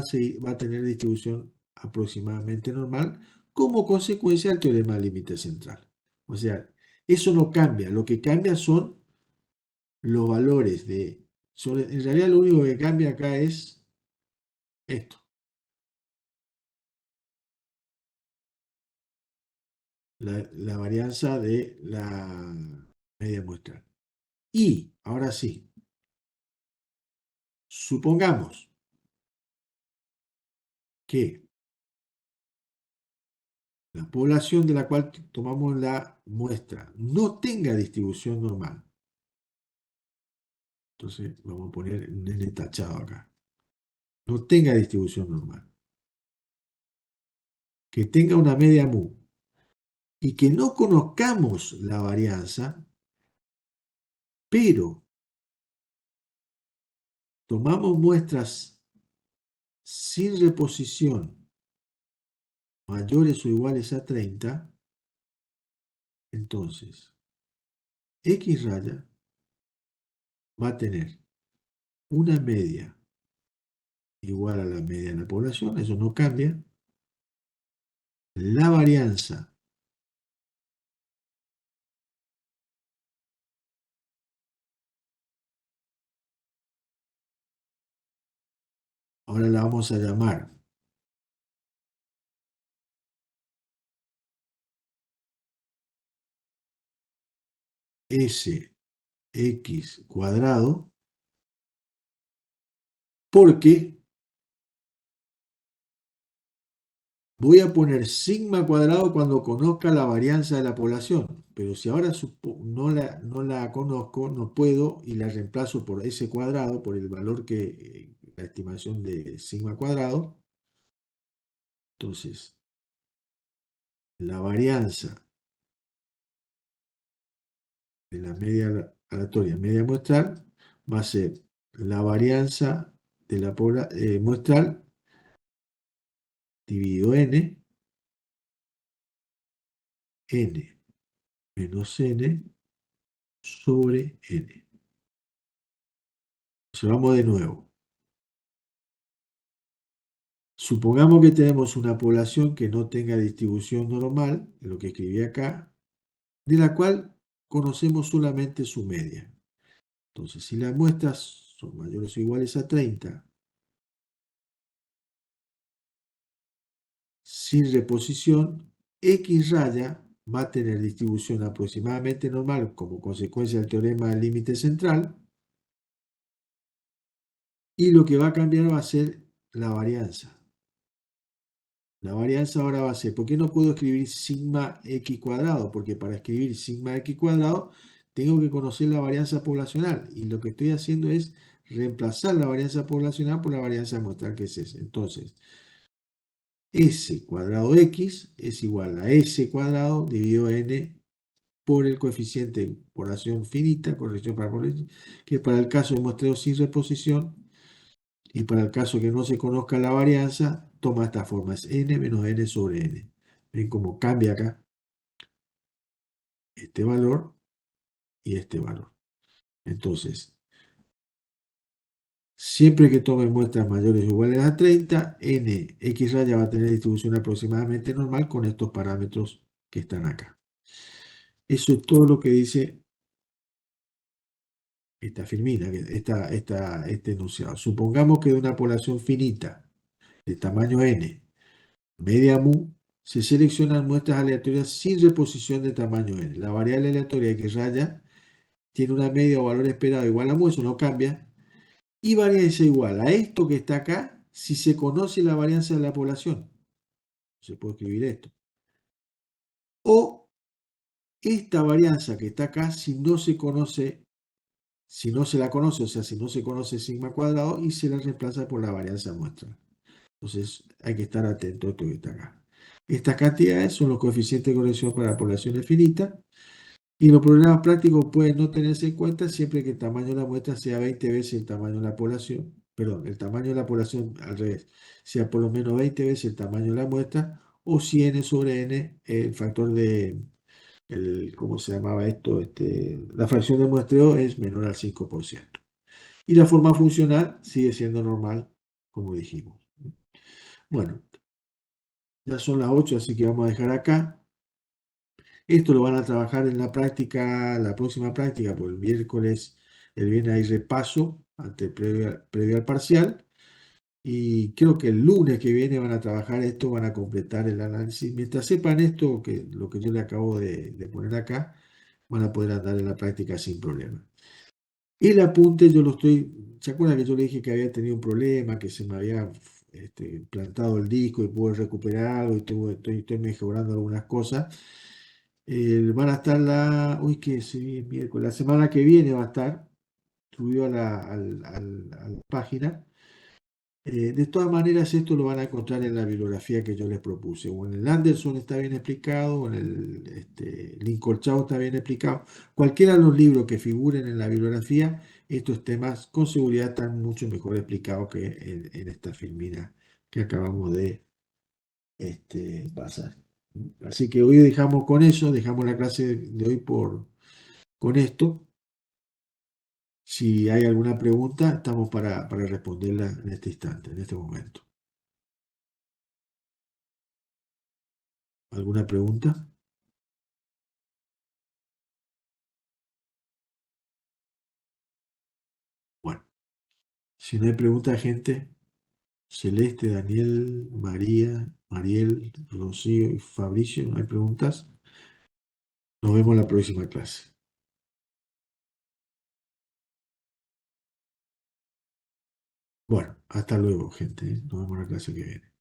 a tener distribución aproximadamente normal como consecuencia del teorema del límite central. O sea, eso no cambia. Lo que cambia son los valores de... en realidad lo único que cambia acá es esto. La varianza de la media muestral. Y, ahora sí, supongamos que la población de la cual tomamos la muestra no tenga distribución normal. Entonces vamos a poner un N tachado acá. No tenga distribución normal. Que tenga una media mu. Y que no conozcamos la varianza, pero tomamos muestras sin reposición mayores o iguales a 30, entonces X raya va a tener una media igual a la media de la población, eso no cambia. La varianza ahora la vamos a llamar Sx cuadrado, porque voy a poner sigma cuadrado cuando conozca la varianza de la población, pero si ahora no la conozco, no puedo y la reemplazo por S cuadrado, por el valor que, la estimación de sigma cuadrado. Entonces, la varianza de la media aleatoria, media muestral, va a ser la varianza de la muestral dividido n menos n sobre n. Observamos de nuevo. Supongamos que tenemos una población que no tenga distribución normal, lo que escribí acá, de la cual conocemos solamente su media. Entonces, si las muestras son mayores o iguales a 30, sin reposición, X raya va a tener distribución aproximadamente normal como consecuencia del teorema del límite central, y lo que va a cambiar va a ser la varianza. La varianza ahora va a ser, ¿por qué no puedo escribir sigma x cuadrado? Porque para escribir sigma x cuadrado tengo que conocer la varianza poblacional, y lo que estoy haciendo es reemplazar la varianza poblacional por la varianza muestral, que es S. Entonces, S cuadrado X es igual a S cuadrado dividido N por el coeficiente de población finita, corrección para población, que para el caso de muestreo sin reposición, y para el caso que no se conozca la varianza, toma esta forma, es n menos n sobre n. Ven cómo cambia acá este valor y este valor. Entonces, siempre que tome muestras mayores o iguales a 30, n x raya va a tener distribución aproximadamente normal con estos parámetros que están acá. Eso es todo lo que dice esta firmina, este enunciado. Supongamos que de una población finita de tamaño n, media mu Se seleccionan muestras aleatorias sin reposición de tamaño n. La variable aleatoria que raya tiene una media o valor esperado igual a mu, eso no cambia, y varianza igual a esto que está acá si se conoce la varianza de la población. Se puede escribir esto. O esta varianza que está acá si no se conoce, si no se la conoce, o sea, si no se conoce sigma cuadrado y se la reemplaza por la varianza muestra. Entonces hay que estar atento a esto que está acá. Estas cantidades son los coeficientes de corrección para poblaciones finitas. Y los problemas prácticos pueden no tenerse en cuenta siempre que el tamaño de la muestra sea 20 veces el tamaño de la población, perdón, el tamaño de la población al revés, sea por lo menos 20 veces el tamaño de la muestra, o si n sobre n, el factor de, ¿cómo se llamaba esto? La fracción de muestreo es menor al 5%. Y la forma funcional sigue siendo normal, como dijimos. Bueno, ya son las 8, así que vamos a dejar acá. Esto lo van a trabajar en la práctica, la próxima práctica, por el viernes hay repaso previo al parcial. Y creo que el lunes que viene van a trabajar esto, van a completar el análisis. Mientras sepan esto, lo que yo le acabo de poner acá, van a poder andar en la práctica sin problema. El apunte yo lo estoy, ¿se acuerdan que yo le dije que había tenido un problema, que se me había plantado el disco y pude recuperar algo y estoy mejorando algunas cosas? Van a estar hoy que sí, miércoles, la semana que viene va a estar subido a la página. De todas maneras, esto lo van a encontrar en la bibliografía que yo les propuse. O en el Anderson está bien explicado, o en el Lincoln Chao está bien explicado. Cualquiera de los libros que figuren en la bibliografía, estos temas con seguridad están mucho mejor explicados que en esta filmina que acabamos de pasar. Así que hoy dejamos con eso, dejamos la clase de hoy con esto. Si hay alguna pregunta, estamos para responderla en este instante, en este momento. ¿Alguna pregunta? Bueno, si no hay pregunta, gente, Celeste, Daniel, María, Mariel, Rocío y Fabricio, ¿no hay preguntas? Nos vemos en la próxima clase. Bueno, hasta luego, gente. Nos vemos en la clase que viene.